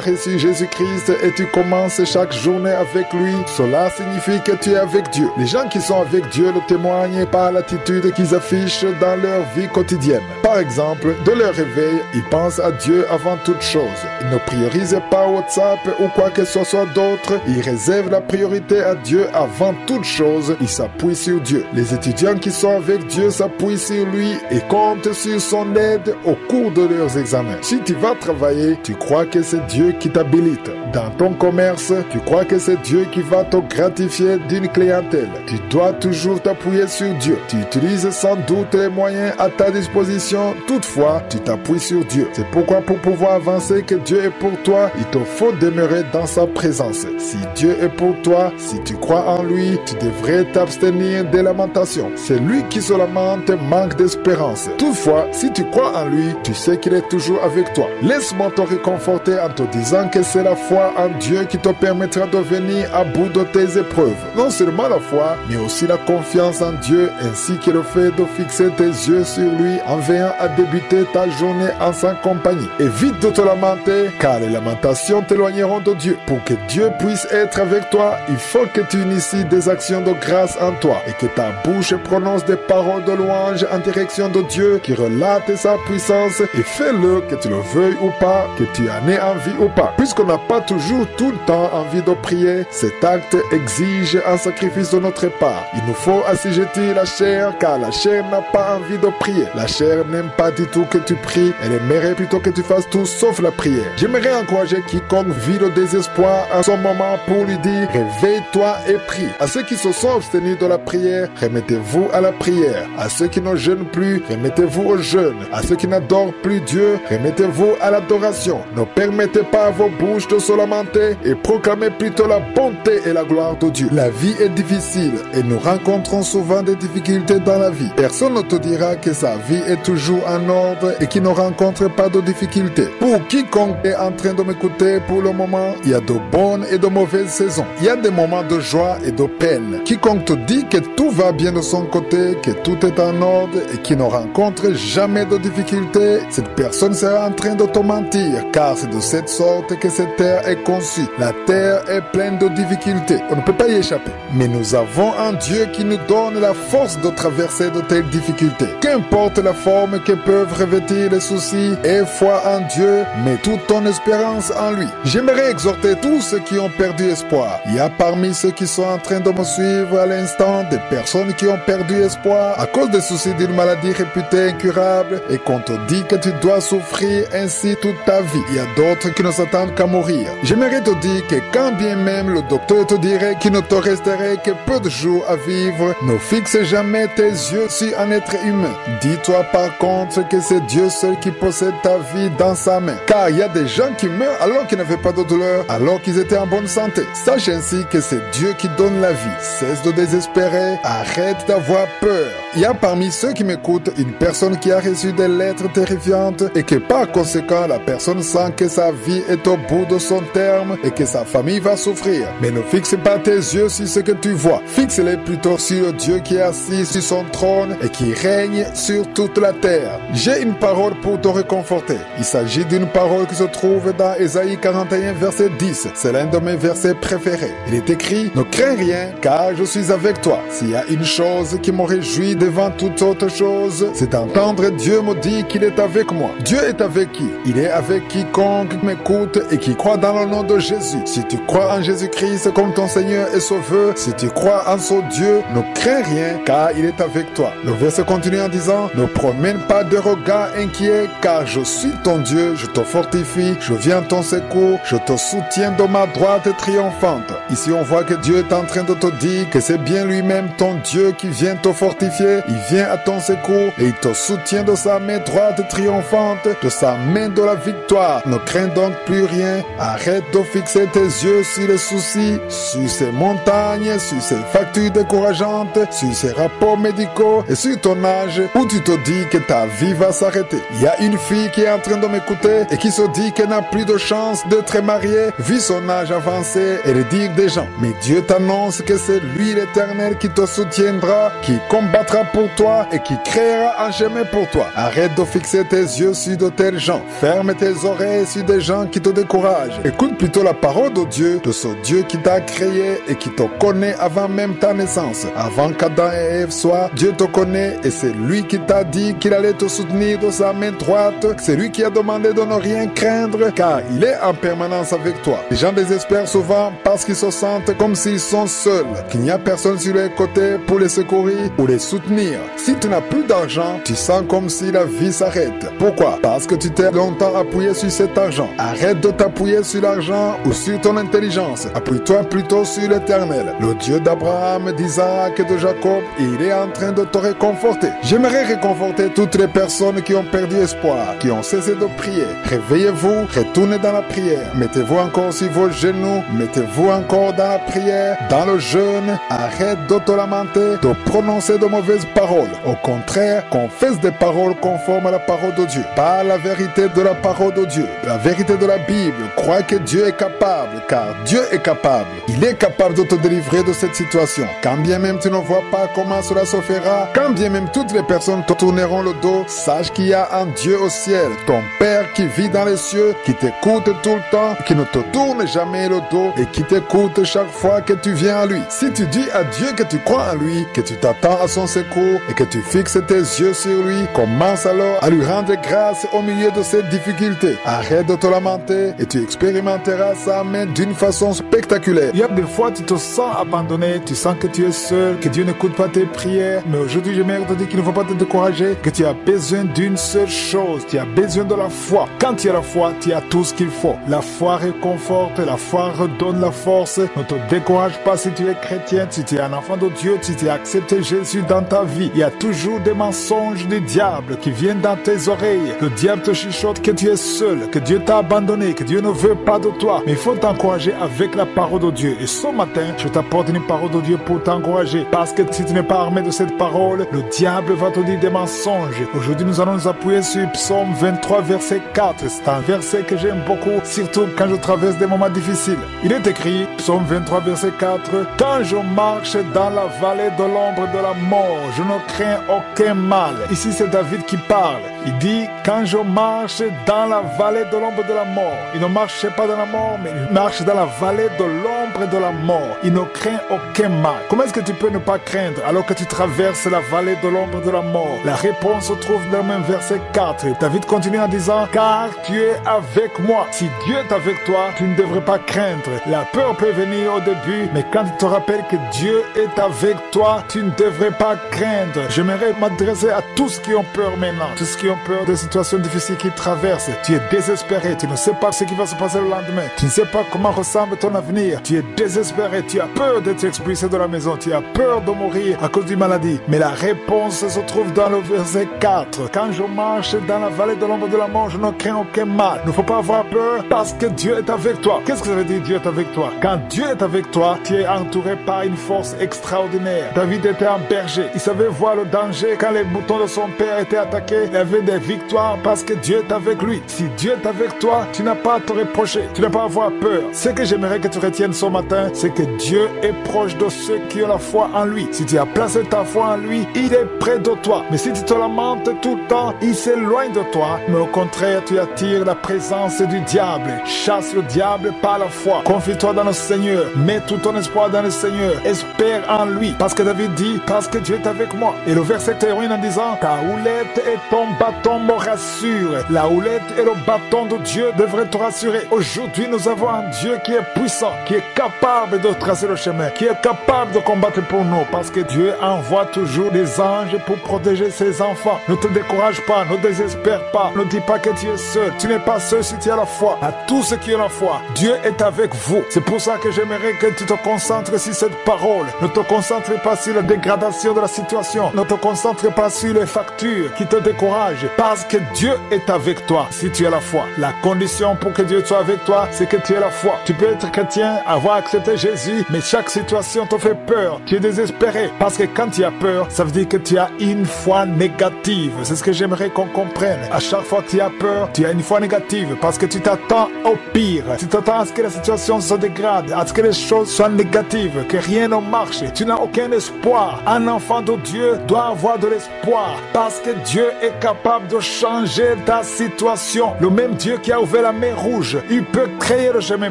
reçu Jésus-Christ et tu commences chaque journée avec lui, cela signifie que tu es avec Dieu. Les gens qui sont avec Dieu le témoignent par l'attitude qu'ils affichent dans leur vie quotidienne. Par exemple, de leur réveil, ils pensent à Dieu avant toute chose. Ils ne priorisent pas WhatsApp ou quoi que ce soit d'autre. Ils réservent la priorité à Dieu avant toute chose. Ils s'appuient sur Dieu. Les étudiants qui sont avec Dieu s'appuient sur lui et comptent sur son aide au cours de leurs examens. Si tu vas travailler, tu crois que c'est Dieu qui t'habilite. Dans ton commerce, tu crois que c'est Dieu qui va te gratifier d'une clientèle. Tu dois toujours t'appuyer sur Dieu. Tu utilises sans doute les moyens à ta disposition. Toutefois, tu t'appuies sur Dieu. C'est pourquoi pour pouvoir avancer que Dieu est pour toi, il te faut demeurer dans sa présence. Si Dieu est pour toi, si tu crois en lui, tu devrais t'abstenir des lamentations. C'est lui qui se lamente manque d'espérance. Toutefois, si tu crois en lui, tu sais qu'il est toujours avec toi. Laisse-moi te réconforter en te disant que c'est la foi en Dieu qui te permettra de venir à bout de tes épreuves. Non seulement la foi, mais aussi la confiance en Dieu, ainsi que le fait de fixer tes yeux sur lui en veillant à débuter ta journée en sa compagnie. Évite de te lamenter, car les lamentations t'éloigneront de Dieu. Pour que Dieu puisse être avec toi, il faut que tu inities des actions de grâce en toi et que ta bouche prononce des paroles de louange en direction de Dieu qui relatent sa puissance, et fais-le que tu le veuilles ou pas, que tu en aies envie ou pas. Puisqu'on n'a pas toujours tout le temps envie de prier, cet acte exige un sacrifice de notre part. Il nous faut assujettir la chair, car la chair n'a pas envie de prier. La chair n'aime pas du tout que tu pries, elle aimerait plutôt que tu fasses tout sauf la prière. J'aimerais encourager quiconque vit le désespoir en ce moment pour lui dire: réveille-toi et prie. À ceux qui se sont abstenus de la prière, remettez-vous à la prière. À ceux qui ne jeûnent plus, remettez-vous au jeûne. À ceux qui n'adorent plus Dieu, remettez-vous à l'adoration. Ne permettez pas à vos bouches de se lamenter et proclamez plutôt la bonté et la gloire de Dieu. La vie est difficile et nous rencontrons souvent des difficultés dans la vie. Personne ne te dira que sa vie est toujours en ordre et qu'il ne rencontre pas de difficultés. Pour quiconque est en train de m'écouter pour le moment, il y a de bonnes et de mauvaises saisons. Il y a des moments de joie et de peine. Quiconque te dit que tout va bien de son côté, que tout est en ordre et qui ne rencontre jamais de difficultés, cette personne sera en train de te mentir, car c'est de cette sorte que cette terre est conçue. La terre est pleine de difficultés. On ne peut pas y échapper. Mais nous avons un Dieu qui nous donne la force de traverser de telles difficultés. Qu'importe la forme que peuvent revêtir les soucis, aie foi en Dieu, mets toute ton espérance en lui. J'aimerais exhorter tous ceux qui ont perdu espoir. Il y a parmi ceux qui sont en train de me suivre à l'instant des personnes qui ont perdu espoir à cause des soucis d'une maladie réputée incurable et qu'on te dit que tu dois souffrir ainsi toute ta vie. Il y a d'autres qui ne s'attendent qu'à mourir. J'aimerais te dire que quand bien même le docteur te dirait qu'il ne te resterait que peu de jours à vivre, ne fixe jamais tes yeux sur un être humain. Dis-toi par contre que c'est Dieu seul qui possède ta vie dans sa main. Car il y a des gens qui meurent alors qu'ils n'avaient pas de douleur, alors qu'ils étaient en bonne santé. Sache ainsi que c'est Dieu qui donne la vie. Cesse de désespérer, arrête d'avoir peur. Il y a parmi ceux qui m'écoutent une personne qui a reçu des lettres terrifiantes et que par conséquent la personne sent que sa vie est au bout de son terme et que sa famille va souffrir. Mais ne fixe pas tes yeux sur ce que tu vois. Fixe-les plutôt sur le Dieu qui est assis sur son trône et qui règne sur toute la terre. J'ai une parole pour te réconforter. Il s'agit d'une parole qui se trouve dans Ésaïe 41 verset 10. C'est l'un de mes versets préférés. Il est écrit: ne crains rien car je suis avec toi. S'il y a une chose qui me réjouit devant toute autre chose, c'est d'entendre Dieu me dire qu'il est avec moi. Dieu est avec qui? Il est avec quiconque m'écoute et qui croit dans le nom de Jésus. Si tu crois en Jésus-Christ comme ton Seigneur et Sauveur, si tu crois en ce Dieu, ne crains rien car il est avec toi. Le verset continue en disant: ne promène pas de regard inquiet car je suis ton Dieu, je te fortifie, je viens à ton secours, je te soutiens de ma droite triomphante. Ici, on voit que Dieu est en train de te dire que c'est bien lui-même ton Dieu qui vient te fortifier. Il vient à ton secours et il te soutient de sa main droite triomphante, de sa main de la victoire. Ne crains donc plus rien. Arrête de fixer tes yeux sur les soucis, sur ces montagnes, sur ces factures décourageantes, sur ces rapports médicaux et sur ton âge où tu te dis que ta vie va s'arrêter. Il y a une fille qui est en train de m'écouter et qui se dit qu'elle n'a plus de chance d'être mariée vu son âge avancé et le dire des gens. Mais Dieu t'annonce que c'est lui l'Éternel qui te soutiendra, qui combattra pour toi et qui créera un chemin pour toi. Arrête de fixer tes yeux sur de tels gens. Ferme tes oreilles sur des gens qui te découragent. Écoute plutôt la parole de Dieu, de ce Dieu qui t'a créé et qui te connaît avant même ta naissance. Avant qu'Adam et Ève soient, Dieu te connaît et c'est lui qui t'a dit qu'il allait te soutenir de sa main droite. C'est lui qui a demandé de ne rien craindre car il est en permanence avec toi. Les gens désespèrent souvent parce qu'ils se sentent comme s'ils sont seuls, qu'il n'y a personne sur les côtés pour les secourir ou les soutenir. Si tu n'as plus d'argent, tu sens comme si la vie s'arrête. Pourquoi? Parce que tu t'es longtemps appuyé sur cet argent. Arrête de t'appuyer sur l'argent ou sur ton intelligence. Appuie-toi plutôt sur l'Éternel, le Dieu d'Abraham, d'Isaac et de Jacob. Il est en train de te réconforter. J'aimerais réconforter toutes les personnes qui ont perdu espoir, qui ont cessé de prier. Réveillez-vous, retournez dans la prière. Mettez-vous encore sur vos genoux, mettez-vous encore dans la prière, dans le jeûne. Arrête de te lamenter, de prononcer de mauvaises paroles. Au contraire, confesse des paroles conformes à la parole de Dieu. Parle la vérité de la parole de Dieu, la vérité de la Bible. Crois que Dieu est capable, car Dieu est capable. Il est capable de te délivrer de cette situation. Quand bien même tu ne vois pas comment cela se fera, quand bien même toutes les personnes te tourneront le dos, sache qu'il y a un Dieu au ciel, ton Père qui vit dans les cieux, qui t'écoute tout le temps, qui ne te tourne jamais le dos et qui t'écoute chaque fois que tu viens à lui. Si tu dis à Dieu que tu crois en lui, que tu t'attends à son secours et que tu fixes tes yeux sur lui, commence alors à lui rendre grâce au milieu de ces difficultés. Arrête de te lamenter et tu expérimenteras sa main d'une façon spectaculaire. Il y a des fois tu te sens abandonné, tu sens que tu es seul, que Dieu n'écoute pas tes prières, mais aujourd'hui j'aimerais te dire qu'il ne faut pas te décourager, que tu as besoin d'une seule chose, tu as besoin de la foi. Quand tu as la foi, tu as tout ce qu'il faut. La foi réconforte, la foi redonne la force. Ne te décourage pas si tu es chrétien, si tu es un enfant de Dieu, si tu as accepté Jésus dans ta vie. Il y a toujours des mensonges du diable qui viennent dans tes oreilles. Le diable te chuchote que tu es seul, que Dieu t'a abandonné, que Dieu ne veut pas de toi. Mais il faut t'encourager avec la parole de Dieu. Et ce matin, je t'apporte une parole de Dieu pour t'encourager. Parce que si tu n'es pas armé de cette parole, le diable va te dire des mensonges. Aujourd'hui, nous allons nous appuyer sur Psaume 23, verset 4. C'est un verset que j'aime beaucoup, surtout quand je traverse des moments difficiles. Il est écrit, Psaume 23, verset 4, « Quand je marche dans la vallée de l'ombre de la mort, je ne crains aucun mal. » Ici, c'est David qui parle. Il dit, « Quand je marche dans la vallée de l'ombre de la mort. » Il ne marche pas dans la mort, mais il marche dans la vallée de l'ombre de la mort. Il ne craint aucun mal. Comment est-ce que tu peux ne pas craindre alors que tu traverses la vallée de l'ombre de la mort? La réponse se trouve dans le même verset 4. David continue en disant, « Car tu es avec moi. » Si Dieu est avec toi, tu ne devrais pas craindre. La peur peut venir au début, mais quand tu te rappelles que Dieu est avec toi, tu ne devrais pas craindre. J'aimerais m'adresser à tous qui ont peur maintenant, tous qui ont peur des situations difficiles qu'ils traversent. Tu es désespéré, tu ne sais pas ce qui va se passer le lendemain. Tu ne sais pas comment ressemble ton avenir. Tu es désespéré, tu as peur d'être expulsé de la maison, tu as peur de mourir à cause d'une maladie. Mais la réponse se trouve dans le verset 4. Quand je marche dans la vallée de l'ombre de la mort, je ne crains aucun mal. Il ne faut pas avoir peur parce que Dieu est avec toi. Qu'est-ce que ça veut dire Dieu est avec toi? Quand Dieu est avec toi, tu es entouré par une force extraordinaire. David était un berger. Il savait voir le danger quand les moutons de son père étaient attaqués. Il avait des victoires parce que Dieu est avec lui. Si Dieu est avec toi, tu n'as pas à te reprocher. Tu n'as pas à avoir peur. Ce que j'aimerais que tu retiennes ce matin, c'est que Dieu est proche de ceux qui ont la foi en lui. Si tu as placé ta foi en lui, il est près de toi. Mais si tu te lamentes tout le temps, il s'éloigne de toi. Mais au contraire, tu attires la présence du diable. Chasse le diable par la foi. Confie-toi dans le Seigneur. Mets tout ton espoir dans le Seigneur. Espère en lui. Parce que David dit, parce que Dieu est avec moi. Et le verset termine en disant, ta houlette et ton bâton me rassurent. La houlette et le bâton de Dieu devraient te rassurer. Aujourd'hui, nous avons un Dieu qui est puissant, qui est capable capable de tracer le chemin, qui est capable de combattre pour nous, parce que Dieu envoie toujours des anges pour protéger ses enfants. Ne te décourage pas, ne désespère pas, ne dis pas que tu es seul. Tu n'es pas seul si tu as la foi. À tous ceux qui ont la foi, Dieu est avec vous. C'est pour ça que j'aimerais que tu te concentres sur cette parole. Ne te concentre pas sur la dégradation de la situation. Ne te concentre pas sur les factures qui te découragent, parce que Dieu est avec toi si tu as la foi. La condition pour que Dieu soit avec toi, c'est que tu aies la foi. Tu peux être chrétien, avoir accepté Jésus, mais chaque situation te fait peur. Tu es désespéré, parce que quand tu as peur, ça veut dire que tu as une foi négative. C'est ce que j'aimerais qu'on comprenne. À chaque fois que tu as peur, tu as une foi négative, parce que tu t'attends au pire. Tu t'attends à ce que la situation se dégrade, à ce que les choses soient négatives, que rien ne marche. Tu n'as aucun espoir. Un enfant de Dieu doit avoir de l'espoir, parce que Dieu est capable de changer ta situation. Le même Dieu qui a ouvert la mer Rouge, il peut créer le chemin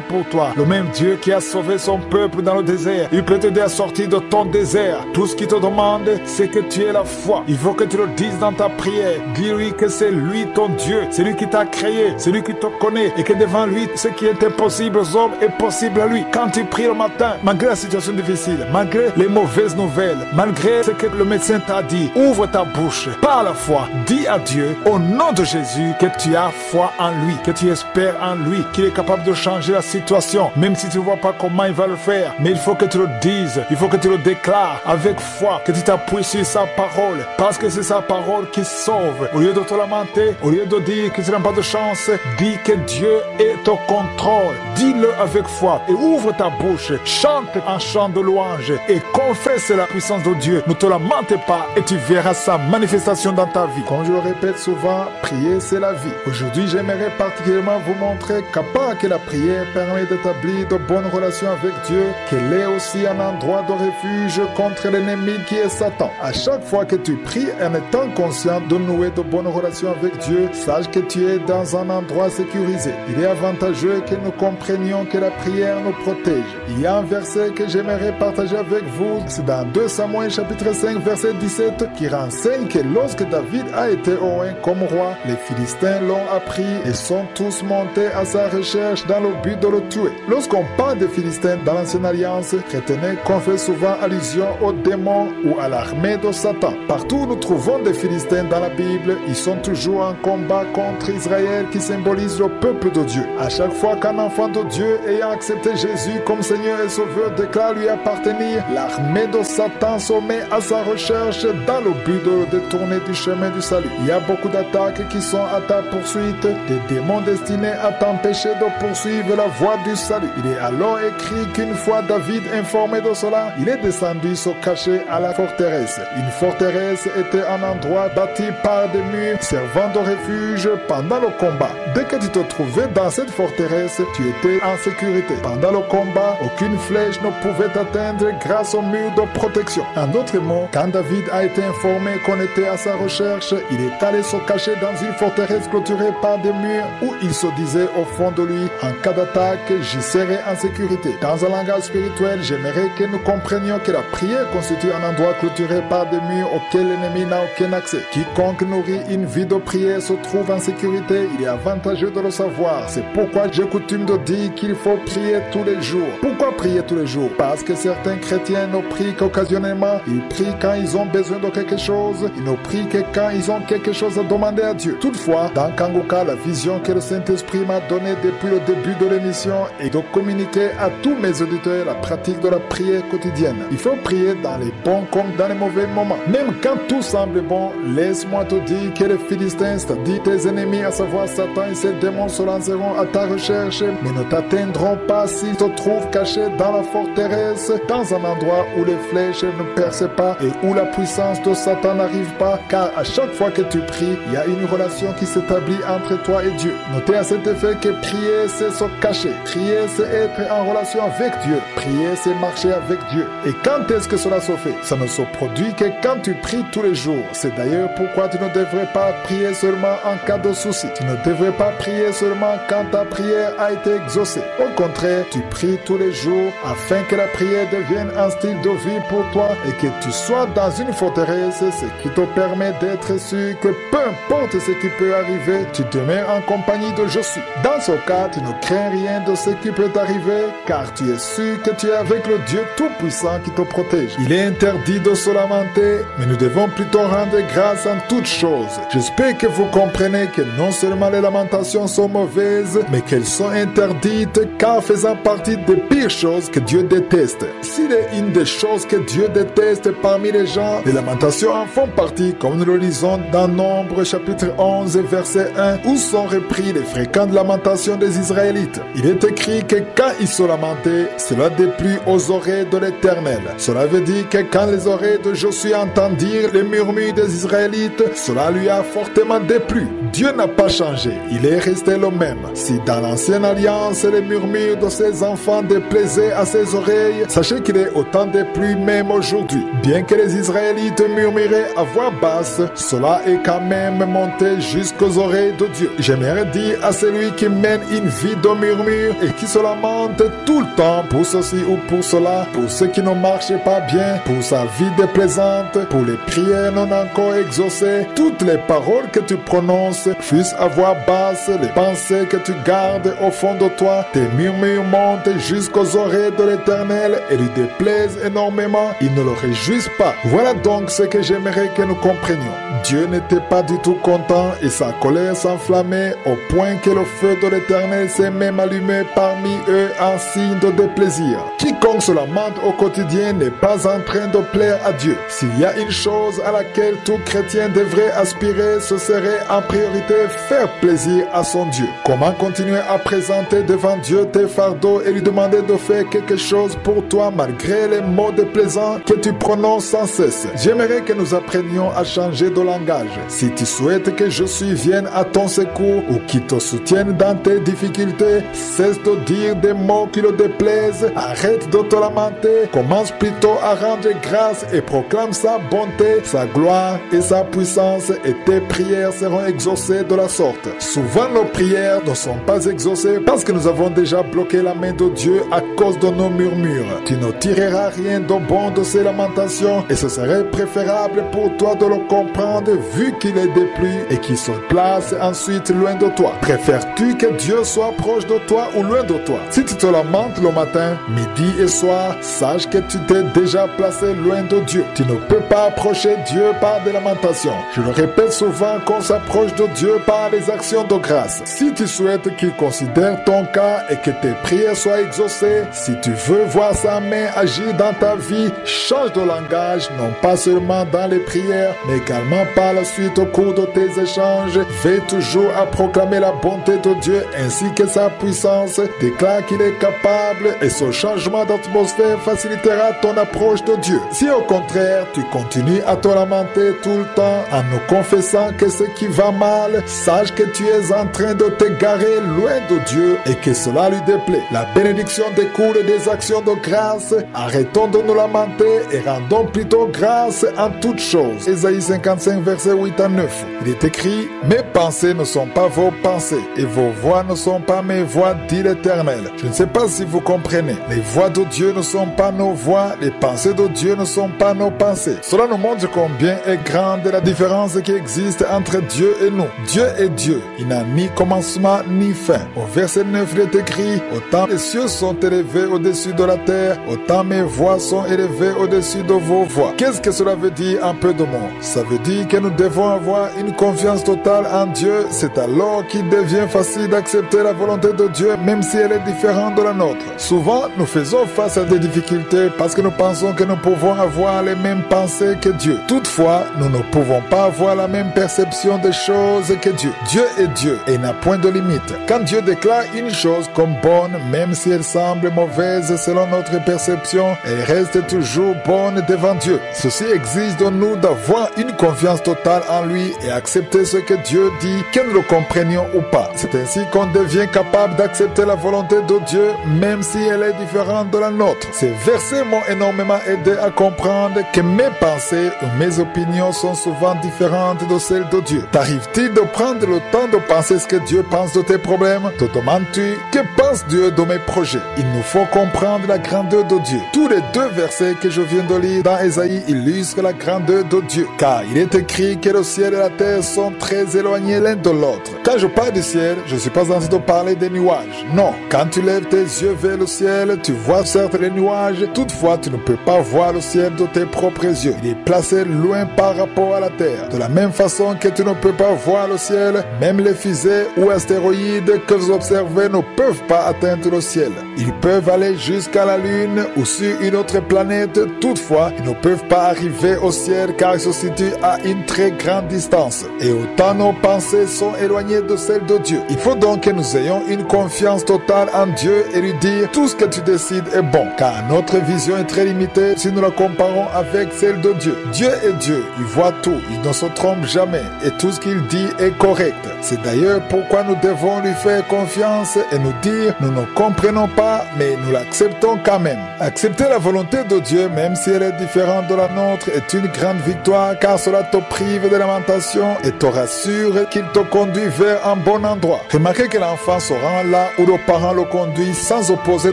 pour toi. Le même Dieu qui a sauvé son peuple dans le désert, il peut t'aider à sortir de ton désert. Tout ce qu'il te demande, c'est que tu aies la foi. Il faut que tu le dises dans ta prière. Dis-lui que c'est lui ton Dieu, c'est lui qui t'a créé, c'est lui qui te connaît, et que devant lui, ce qui est impossible aux hommes est possible à lui. Quand tu pries le matin, malgré la situation difficile, malgré les mauvaises nouvelles, malgré ce que le médecin t'a dit, ouvre ta bouche, par la foi, dis à Dieu, au nom de Jésus, que tu as foi en lui, que tu espères en lui, qu'il est capable de changer la situation, même si tu ne vois pas comment il va le faire. Mais il faut que tu le dises, il faut que tu le déclares avec foi, que tu t'appuies sur sa parole, parce que c'est sa parole qui sauve. Au lieu de te lamenter, au lieu de dire que tu n'as pas de chance, dis que Dieu est au contrôle. Dis-le avec foi et ouvre ta bouche, chante un chant de louange et confesse la puissance de Dieu. Ne te lamente pas et tu verras sa manifestation dans ta vie. Comme je le répète souvent, prier c'est la vie. Aujourd'hui, j'aimerais particulièrement vous montrer qu'à part que la prière permet d'établir de bonnes relations avec Dieu, qu'elle est aussi un endroit de refuge contre l'ennemi qui est Satan. À chaque fois que tu pries en étant conscient de nouer de bonnes relations avec Dieu, sache que tu es dans un endroit sécurisé. Il est avantageux que nous comprenions que la prière nous protège. Il y a un verset que j'aimerais partager avec vous, c'est dans 2 Samuel chapitre 5 verset 17 qui renseigne que lorsque David a été oint comme roi, les Philistins l'ont appris et sont tous montés à sa recherche dans le but de le tuer. Lorsqu'on parle des Philistins dans l'ancienne alliance, retenez qu'on fait souvent allusion aux démons ou à l'armée de Satan. Partout où nous trouvons des Philistins dans la Bible, ils sont toujours en combat contre Israël qui symbolise le peuple de Dieu. À chaque fois qu'un enfant de Dieu ayant accepté Jésus comme Seigneur et Sauveur déclare lui appartenir, l'armée de Satan se met à sa recherche dans le but de le détourner du chemin du salut. Il y a beaucoup d'attaques qui sont à ta poursuite, des démons destinés à t'empêcher de poursuivre la voie du salut. Il est alors écrit qu'une fois David informé de cela, il est descendu se cacher à la forteresse. Une forteresse était un endroit bâti par des murs servant de refuge pendant le combat. Dès que tu te trouvais dans cette forteresse, tu étais en sécurité. Pendant le combat, aucune flèche ne pouvait t'atteindre grâce au mur de protection. En d'autres mots, quand David a été informé qu'on était à sa recherche, il est allé se cacher dans une forteresse clôturée par des murs où il se disait au fond de lui, en cas d'attaque, j'y serai en sécurité. Dans un langage spirituel, j'aimerais que nous comprenions que la prière constitue un endroit clôturé par des murs auxquels l'ennemi n'a aucun accès. Quiconque nourrit une vie de prière se trouve en sécurité. Il est avantageux de le savoir. C'est pourquoi j'ai coutume de dire qu'il faut prier tous les jours. Pourquoi prier tous les jours? Parce que certains chrétiens ne prient qu'occasionnellement. Ils prient quand ils ont besoin de quelque chose. Ils ne prient que quand ils ont quelque chose à demander à Dieu. Toutefois, dans Kangoka, la vision que le Saint-Esprit m'a donnée depuis le début de l'émission est de communiquer à tous mes auditeurs la pratique de la prière quotidienne. Il faut prier dans les bons comme dans les mauvais moments. Même quand tout semble bon, laisse-moi te dire que les Philistins, c'est-à-dire tes ennemis, à savoir Satan et ses démons, se lanceront à ta recherche, mais ne t'atteindront pas s'ils te trouvent caché dans la forteresse, dans un endroit où les flèches ne percent pas et où la puissance de Satan n'arrive pas, car à chaque fois que tu pries, il y a une relation qui s'établit entre toi et Dieu. Notez à cet effet que prier, c'est se cacher. Prier, c'est être en relation avec Dieu. Prier, c'est marcher avec Dieu. Et quand est-ce que cela se fait? Ça ne se produit que quand tu pries tous les jours. C'est d'ailleurs pourquoi tu ne devrais pas prier seulement en cas de souci. Tu ne devrais pas prier seulement quand ta prière a été exaucée. Au contraire, tu pries tous les jours afin que la prière devienne un style de vie pour toi et que tu sois dans une forteresse, ce qui te permet d'être sûr que peu importe ce qui peut arriver, tu demeures en compagnie de Jésus. Dans ce cas, tu ne crains rien de ce qui peut t'arriver car tu es sûr que tu es avec le Dieu Tout-Puissant qui te protège. Il est interdit de se lamenter, mais nous devons plutôt rendre grâce en toutes choses. J'espère que vous comprenez que non seulement les lamentations sont mauvaises, mais qu'elles sont interdites car faisant partie des pires choses que Dieu déteste. S'il est une des choses que Dieu déteste parmi les gens, les lamentations en font partie, comme nous le lisons dans Nombre chapitre 11 verset 1, où sont repris les fréquentes lamentations des Israélites. Il est écrit que quand ils se lamentaient, cela déplut aux oreilles de l'Éternel. Cela veut dire que quand les oreilles de Josué entendirent les murmures des Israélites, cela lui a fortement déplu. Dieu n'a pas changé, il est resté le même. Si dans l'ancienne alliance, les murmures de ses enfants déplaisaient à ses oreilles, sachez qu'il est autant déplu même aujourd'hui. Bien que les Israélites murmuraient à voix basse, cela est quand même monté jusqu'aux oreilles de Dieu. J'aimerais dire à celui qui mène une vie de murmure et qui se lamente tout le temps pour ceci ou pour cela, pour ce qui ne marche pas bien, pour sa vie déplaisante, pour les prières non encore exaucées, toutes les paroles que tu prononces, fût-ce à voix basse, les pensées que tu gardes au fond de toi, tes murmures montent jusqu'aux oreilles de l'Éternel et lui déplaisent énormément, il ne le réjouisse pas. Voilà donc ce que j'aimerais que nous comprenions. Dieu n'était pas du tout content et sa colère s'enflammait au point que le feu de l'Éternel s'est même allumé parmi eux en signe de déplaisir. Quiconque se lamente au quotidien n'est pas en train de plaire à Dieu. S'il y a une chose à laquelle tout chrétien devrait aspirer, ce serait en priorité faire plaisir à son Dieu. Comment continuer à présenter devant Dieu tes fardeaux et lui demander de faire quelque chose pour toi malgré les mots déplaisants que tu prononces sans cesse? J'aimerais que nous apprenions à changer de langage. Si tu souhaites que Josué vienne à ton secours ou qu'il te soutienne dans tes difficultés, cesse de dire des mots qui le déplaisent, arrête de te lamenter, commence plutôt à rendre grâce et proclame sa bonté, sa gloire et sa puissance et tes prières seront exaucées de la sorte. Souvent nos prières ne sont pas exaucées parce que nous avons déjà bloqué la main de Dieu à cause de nos murmures. Tu ne tireras rien de bon de ces lamentations et ce serait préférable pour toi de le comprendre vu qu'il est déplu et qu'il se place ensuite loin de toi. Préfères-tu que Dieu soit proche de toi ou loin de toi? Si tu te lamentes le matin, midi et soir, sache que tu t'es déjà placé loin de Dieu. Tu ne peux pas approcher Dieu par des lamentations. Je le répète souvent qu'on s'approche de Dieu par les actions de grâce. Si tu souhaites qu'il considère ton cas et que tes prières soient exaucées, si tu veux voir sa main agir dans ta vie, change de langage, non pas seulement dans les prières, mais également par la suite au cours de tes échanges. Veille toujours à proclamer la bonté de Dieu ainsi que sa puissance. Déclare qu'il est capable et ce changement d'atmosphère facilitera ton approche de Dieu. Si au contraire, tu continues à te lamenter tout le temps en nous confessant que ce qui va mal, sache que tu es en train de t'égarer loin de Dieu et que cela lui déplaît. La bénédiction découle des actions de grâce. Arrêtons de nous lamenter et rendons plutôt grâce en toutes choses. Ésaïe 55 verset 8 à 9. Il est écrit: mes pensées ne sont pas vos pensées et vos voix ne sont pas mes voix, dit l'Éternel. Je ne sais pas si vous comprenez. Les voix de Dieu ne sont pas nos voix, les pensées de Dieu ne sont pas nos pensées. Cela nous montre combien est grande la différence qui existe entre Dieu et nous. Dieu est Dieu. Il n'a ni commencement ni fin. Au verset 9, il est écrit: autant les cieux sont élevés au-dessus de la terre, autant mes voix sont élevées au-dessus de vos voix. Qu'est-ce que cela veut dire en peu de mots? Ça veut dire que nous devons avoir une confiance totale en Dieu. C'est alors qu'il devient facile d'accepter la volonté de Dieu même si elle est différente de la nôtre. Souvent, nous faisons face à des difficultés parce que nous pensons que nous pouvons avoir les mêmes pensées que Dieu. Toutefois, nous ne pouvons pas avoir la même perception des choses que Dieu. Dieu est Dieu et n'a point de limite. Quand Dieu déclare une chose comme bonne, même si elle semble mauvaise selon notre perception, elle reste toujours bonne devant Dieu. Ceci exige de nous d'avoir une confiance totale en lui et accepter ce que Dieu dit, que nous le comprenions ou pas. C'est ainsi qu'on devient capable d'accepter la volonté de Dieu, même si elle est différente de la nôtre. Ces versets m'ont énormément aidé à comprendre que mes pensées ou mes opinions sont souvent différentes de celles de Dieu. T'arrive-t-il de prendre le temps de penser ce que Dieu pense de tes problèmes? Te demandes-tu, que pense Dieu de mes projets? Il nous faut comprendre la grandeur de Dieu. Tous les deux versets que je viens de lire dans Ésaïe illustrent la grandeur de Dieu, car il est écrit que le ciel et la terre sont très éloignés l'un de l'autre. quand je parle du ciel, je ne suis pas en train de parler des nuages. Non, quand tu lèves tes yeux vers le ciel, tu vois certes les nuages, toutefois tu ne peux pas voir le ciel de tes propres yeux. Il est placé loin par rapport à la terre. De la même façon que tu ne peux pas voir le ciel, même les fusées ou astéroïdes que vous observez ne peuvent pas atteindre le ciel. Ils peuvent aller jusqu'à la Lune ou sur une autre planète, toutefois ils ne peuvent pas arriver au ciel car ils se situent à une très grande distance. Et autant nos pensées sont éloignées de celles de Dieu. Il faut donc que nous ayons une confiance totale en Dieu et lui dire tout ce que tu décides est bon, car notre vision est très limitée si nous la comparons avec celle de Dieu. Dieu est Dieu, il voit tout, il ne se trompe jamais et tout ce qu'il dit est correct. C'est d'ailleurs pourquoi nous devons lui faire confiance et nous dire nous ne comprenons pas mais nous l'acceptons quand même. Accepter la volonté de Dieu même si elle est différente de la nôtre est une grande victoire car cela te prive de lamentation et te rassure qu'il te conduit vers un bon endroit. Remarquez que l'enfant se rend là où le parent le conduit sans opposer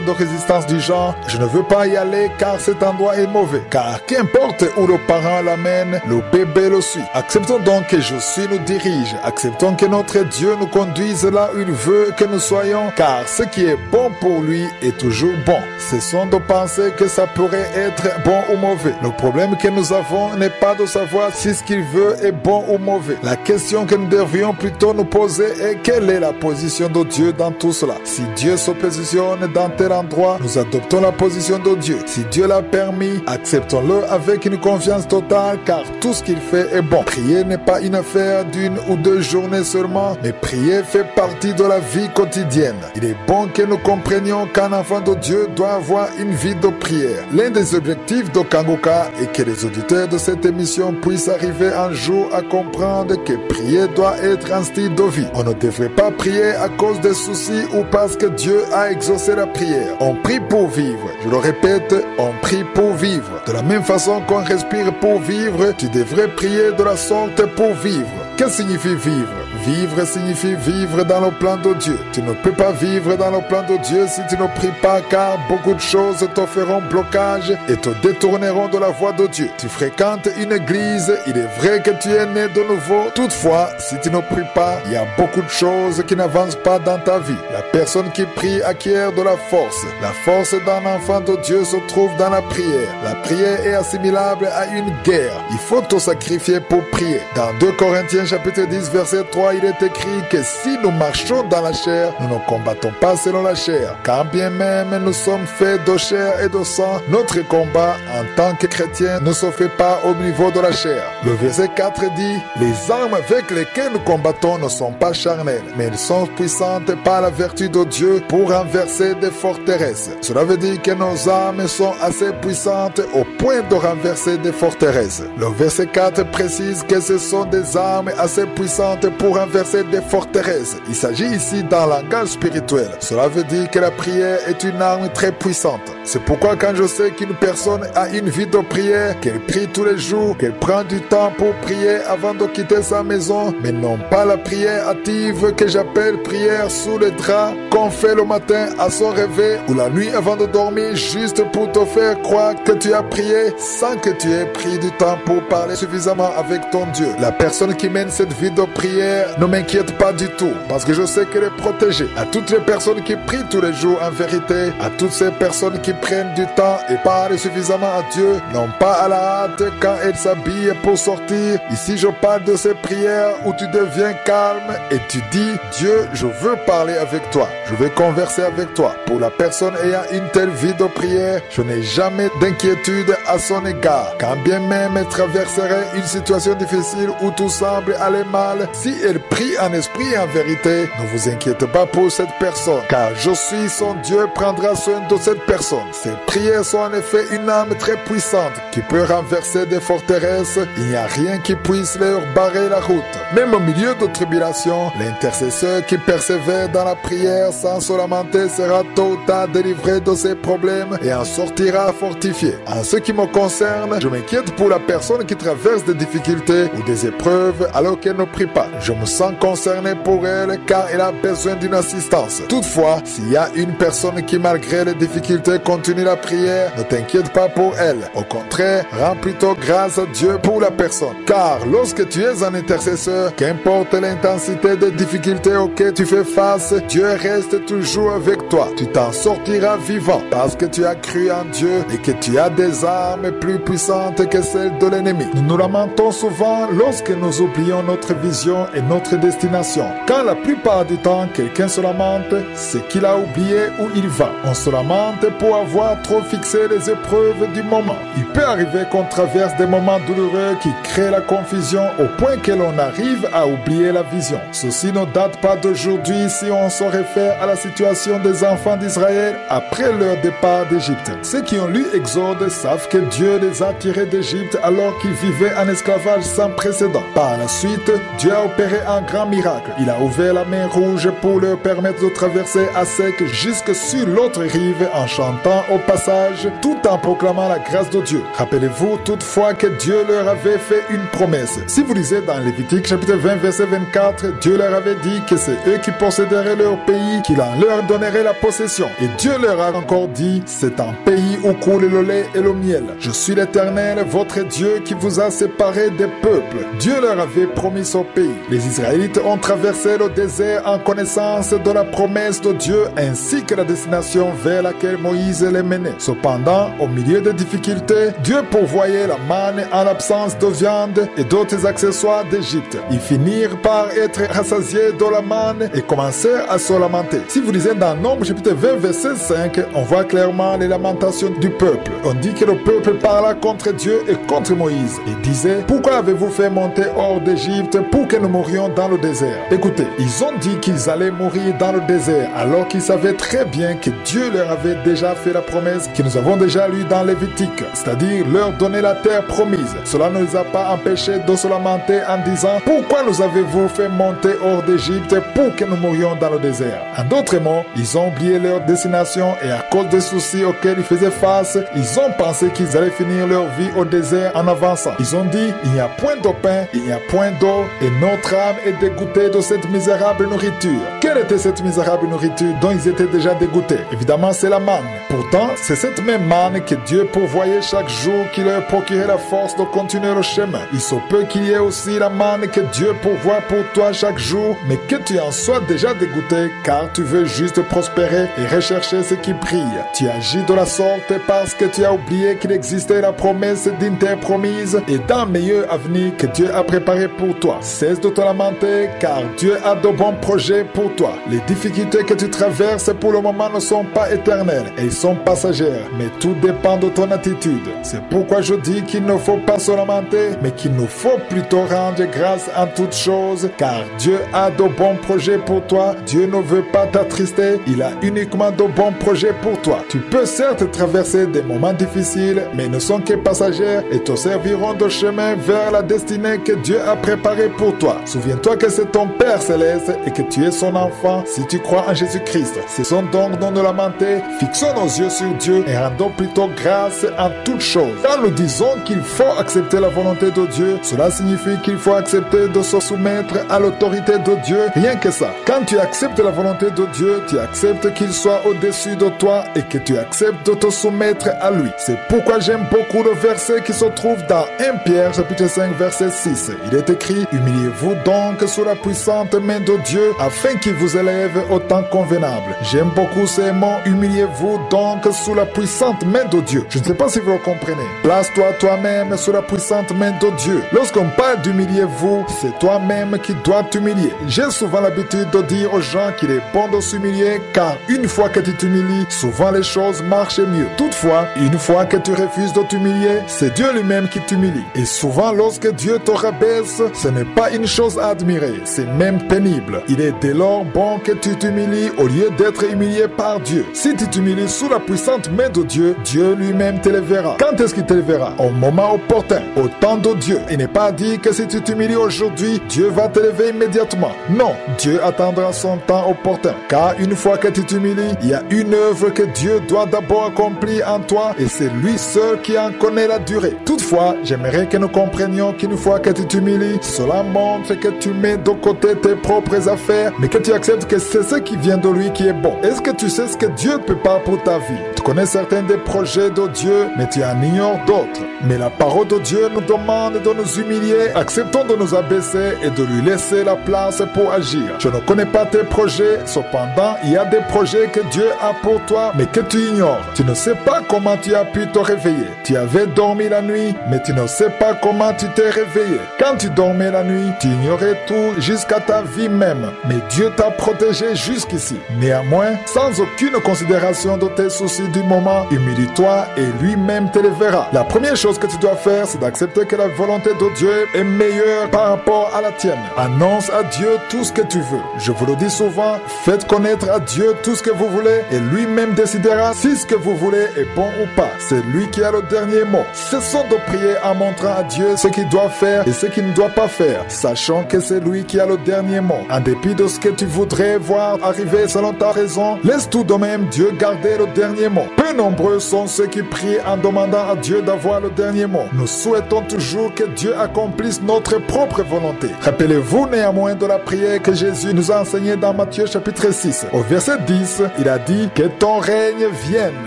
de résistance du genre « je ne veux pas y aller car cet endroit est mauvais ». Car qu'importe où le parent l'amène, le bébé le suit. Acceptons donc que Josué nous dirige. Acceptons que notre Dieu nous conduise là où il veut que nous soyons car ce qui est bon pour lui est toujours bon. Cessons de penser que ça pourrait être bon ou mauvais. Le problème que nous avons n'est pas de savoir si ce qu'il veut est bon ou mauvais. La question que nous devrions plutôt nous poser est quelle est la position de Dieu dans tout cela. Si Dieu se positionne dans tel endroit, nous adoptons la position de Dieu. Si Dieu l'a permis, acceptons-le avec une confiance totale car tout ce qu'il fait est bon. Prier n'est pas une affaire d'une ou deux journées seulement, mais prier fait partie de la vie quotidienne. Il est bon que nous comprenions qu'un enfant de Dieu doit avoir une vie de prière. L'un des objectifs de Kangoka est que les auditeurs de cette émission puissent arriver un jour à comprendre que prier doit être un style de vie. On ne devrait pas prier à cause des soucis ou parce que Dieu a exaucé la prière. On prie pour vivre. Je le répète, on prie pour vivre. De la même façon qu'on respire pour vivre, tu devrais prier de la sorte pour vivre. Que signifie vivre? Vivre signifie vivre dans le plan de Dieu. Tu ne peux pas vivre dans le plan de Dieu si tu ne pries pas car beaucoup de choses te feront blocage et te détourneront de la voie de Dieu. Tu fréquentes une église, il est vrai que tu es né de nouveau. Toutefois, si tu ne pries pas, il y a beaucoup de choses qui n'avancent pas dans ta vie. La personne qui prie acquiert de la force. La force d'un enfant de Dieu se trouve dans la prière. La prière est assimilable à une guerre. Il faut te sacrifier pour prier. Dans 2 Corinthiens chapitre 10 verset 3, il est écrit que si nous marchons dans la chair, nous ne combattons pas selon la chair. Quand bien même nous sommes faits de chair et de sang, notre combat en tant que chrétien ne se fait pas au niveau de la chair. Le verset 4 dit, les armes avec lesquelles nous combattons ne sont pas charnelles, mais elles sont puissantes par la vertu de Dieu pour renverser des forteresses. Cela veut dire que nos armes sont assez puissantes au point de renverser des forteresses. Le verset 4 précise que ce sont des armes assez puissantes pour renverser des forteresses. Il s'agit ici d'un langage spirituel. Cela veut dire que la prière est une arme très puissante. C'est pourquoi quand je sais qu'une personne a une vie de prière, qu'elle prie tous les jours, qu'elle prend du temps pour prier avant de quitter sa maison, mais non pas la prière active que j'appelle prière sous le drap, qu'on fait le matin à son réveil ou la nuit avant de dormir juste pour te faire croire que tu as prié sans que tu aies pris du temps pour parler suffisamment avec ton Dieu. La personne qui mène cette vie de prière ne m'inquiète pas du tout parce que je sais qu'elle est protégée. À toutes les personnes qui prient tous les jours en vérité, à toutes ces personnes qui prennent du temps et parlent suffisamment à Dieu, non pas à la hâte quand elles s'habillent pour sortir. Ici je parle de ces prières où tu deviens calme et tu dis Dieu, je veux parler avec toi, je veux converser avec toi. Pour la personne ayant une telle vie de prière, je n'ai jamais d'inquiétude à son égard. Quand bien même elle traverserait une situation difficile où tout semble aller mal, si elle prie en esprit et en vérité, ne vous inquiétez pas pour cette personne, car je suis son Dieu prendra soin de cette personne. Ces prières sont en effet une arme très puissante qui peut renverser des forteresses. Il n'y a rien qui puisse leur barrer la route. Même au milieu de tribulations, l'intercesseur qui persévère dans la prière sans se lamenter sera tôt ou tard délivré de ses problèmes et en sortira fortifié. En ce qui me concerne, je m'inquiète pour la personne qui traverse des difficultés ou des épreuves alors qu'elle ne prie pas. Je me sens concerné pour elle car elle a besoin d'une assistance. Toutefois, s'il y a une personne qui malgré les difficultés continue la prière, ne t'inquiète pas pour elle. Au contraire, rends plutôt grâce à Dieu pour la personne. Car lorsque tu es un intercesseur, auditeur, qu'importe l'intensité des difficultés auxquelles tu fais face, Dieu reste toujours avec toi. Tu t'en sortiras vivant parce que tu as cru en Dieu et que tu as des armes plus puissantes que celles de l'ennemi. Nous nous lamentons souvent lorsque nous oublions notre vision et notre destination. Quand la plupart du temps quelqu'un se lamente, c'est qu'il a oublié où il va. On se lamente pour avoir trop fixé les épreuves du moment. Il peut arriver qu'on traverse des moments douloureux qui créent la confusion au point que l'on arrive à oublier la vision. Ceci ne date pas d'aujourd'hui si on se réfère à la situation des enfants d'Israël après leur départ d'Égypte. Ceux qui ont lu Exode savent que Dieu les a tirés d'Égypte alors qu'ils vivaient en esclavage sans précédent. Par la suite, Dieu a opéré un grand miracle. Il a ouvert la mer Rouge pour leur permettre de traverser à sec jusque sur l'autre rive en chantant au passage tout en proclamant la grâce de Dieu. Rappelez-vous toutefois que Dieu leur avait fait une promesse. Si vous lisez dans Lévitique chapitre 20 verset 24, Dieu leur avait dit que c'est eux qui posséderaient leur pays, qu'il en leur donnerait la possession. Et Dieu leur a encore dit, c'est un pays où coule le lait et le miel. Je suis l'Éternel, votre Dieu, qui vous a séparés des peuples. Dieu leur avait promis son pays. Les Israélites ont traversé le désert en connaissance de la promesse de Dieu ainsi que la destination vers laquelle Moïse les menait. Cependant, au milieu des difficultés, Dieu pourvoyait la manne en l'absence de viande et d'autres accessoires d'Égypte. Ils finirent par être rassasiés de la manne et commencèrent à se lamenter. Si vous lisez dans Nombre chapitre 20 verset 5, on voit clairement les lamentations du peuple. On dit que le peuple parla contre Dieu et contre Moïse et disait, pourquoi avez-vous fait monter hors d'Égypte pour que nous mourions dans le désert? Écoutez, ils ont dit qu'ils allaient mourir dans le désert alors qu'ils savaient très bien que Dieu leur avait déjà fait la promesse que nous avons déjà lue dans Lévitique, c'est-à-dire leur donner la terre promise. Cela ne les a pas empêchés de se lamenter en disant, pourquoi nous avez-vous fait monter hors d'Égypte pour que nous mourions dans le désert? En d'autres mots, ils ont oublié leur destination et à cause des soucis auxquels ils faisaient face, ils ont pensé qu'ils allaient finir leur vie au désert en avançant. Ils ont dit, il n'y a point de pain, il n'y a point d'eau et notre âme est dégoûtée de cette misérable nourriture. Quelle était cette misérable nourriture dont ils étaient déjà dégoûtés? Évidemment, c'est la manne. Pourtant, c'est cette même manne que Dieu pourvoyait chaque jour qui leur procurait la force de continuer le chemin. Il se peut qu'il y ait aussi la manne que Dieu pourvoit pour toi chaque jour, mais que tu en sois déjà dégoûté car tu veux juste prospérer et rechercher ce qui brille. Tu agis de la sorte parce que tu as oublié qu'il existait la promesse d'une terre promise et d'un meilleur avenir que Dieu a préparé pour toi. Cesse de te lamenter car Dieu a de bons projets pour toi. Les difficultés que tu traverses pour le moment ne sont pas éternelles, elles sont passagères, mais tout dépend de ton attitude. C'est pourquoi je dis qu'il ne faut pas se lamenter, mais qu'il nous faut plutôt rendre grâce en toutes choses, car Dieu a de bons projets pour toi. Dieu ne veut pas t'attrister, il a uniquement de bons projets pour toi. Tu peux certes traverser des moments difficiles, mais ils ne sont que passagers et te serviront de chemin vers la destinée que Dieu a préparée pour toi. Souviens-toi que c'est ton Père céleste et que tu es son enfant si tu crois en Jésus-Christ. Cessons donc de nous lamenter, fixons nos yeux sur Dieu et rendons plutôt grâce en toutes choses. Quand nous disons qu'il faut accepter la volonté de Dieu, cela signifie qu'il faut accepter de se soumettre à l'autorité de Dieu, rien que ça. Quand tu acceptes la volonté de Dieu, tu acceptes qu'il soit au-dessus de toi et que tu acceptes de te soumettre à lui. C'est pourquoi j'aime beaucoup le verset qui se trouve dans 1 Pierre chapitre 5 verset 6. Il est écrit, humiliez-vous donc sous la puissante main de Dieu afin qu'il vous élève au temps convenable. J'aime beaucoup ces mots, humiliez-vous donc sous la puissante main de Dieu. Je ne sais pas si vous le comprenez. Place-toi toi-même sous la puissante main de Dieu. Lorsqu'on parle d'humiliez-vous, c'est toi-même qui dois t'humilier. J'ai souvent l'habitude de dire aux gens qu'il est bon de s'humilier car une fois que tu t'humilies, souvent les choses marchent mieux. Toutefois, une fois que tu refuses de t'humilier, c'est Dieu lui-même qui t'humilie. Et souvent, lorsque Dieu te rabaisse, ce n'est pas une chose à admirer, c'est même pénible. Il est dès lors bon que tu t'humilies au lieu d'être humilié par Dieu. Si tu t'humilies sous la puissante main de Dieu, Dieu lui-même t'élèvera. Quand est-ce qu'il t'élèvera? Au moment opportun, au temps de Dieu. Il n'est pas dit que si tu t'humilies aujourd'hui, Dieu va t'élever immédiatement. Non, Dieu attendra son temps opportun. Car une fois que tu t'humilies, il y a une œuvre que Dieu doit d'abord accomplir en toi et c'est lui seul qui en connaît la durée. Toutefois, j'aimerais que nous comprenions qu'une fois que tu t'humilies, cela montre que tu mets de côté tes propres affaires, mais que tu acceptes que c'est ce qui vient de lui qui est bon. Est-ce que tu sais ce que Dieu prépare pour ta vie? Tu connais certains des projets de Dieu, mais tu en ignores d'autres. Mais la parole de Dieu nous demande de nous humilier, acceptons de nous abaisser et de lui laisser la place pour agir. Je ne connais pas tes projets, cependant, il y a des projets que Dieu a pour toi, mais que tu ignores. Tu ne sais pas comment tu as pu te réveiller. Tu avais dormi la nuit, mais tu ne sais pas comment tu t'es réveillé. Quand tu dormais la nuit, tu ignorais tout jusqu'à ta vie même. Mais Dieu t'a protégé jusqu'ici. Néanmoins, sans aucune considération de tes soucis du moment, humilie-toi et lui-même t'élèvera. La première chose que tu dois faire, c'est d'accepter que la volonté de Dieu est meilleure par rapport à la tienne. Annonce à Dieu tout ce que tu veux. Je vous le dis souvent, faites connaître à Dieu tout ce que vous voulez et lui-même décidera si ce que vous voulez est bon ou pas. C'est lui qui a le dernier mot. Cessons de prier en montrant à Dieu ce qu'il doit faire et ce qu'il ne doit pas faire, sachant que c'est lui qui a le dernier mot. En dépit de ce que tu voudrais voir arriver selon ta raison, laisse tout de même Dieu garder le dernier mot. Peu nombreux sont ceux qui prient en demandant à Dieu d'avoir le dernier mot. Nous souhaitons toujours que Dieu accomplisse notre propre volonté. Rappelez-vous néanmoins de la prière que Jésus nous a enseignée dans Matthieu chapitre 6. Au verset 10, il a dit que ton règne vienne,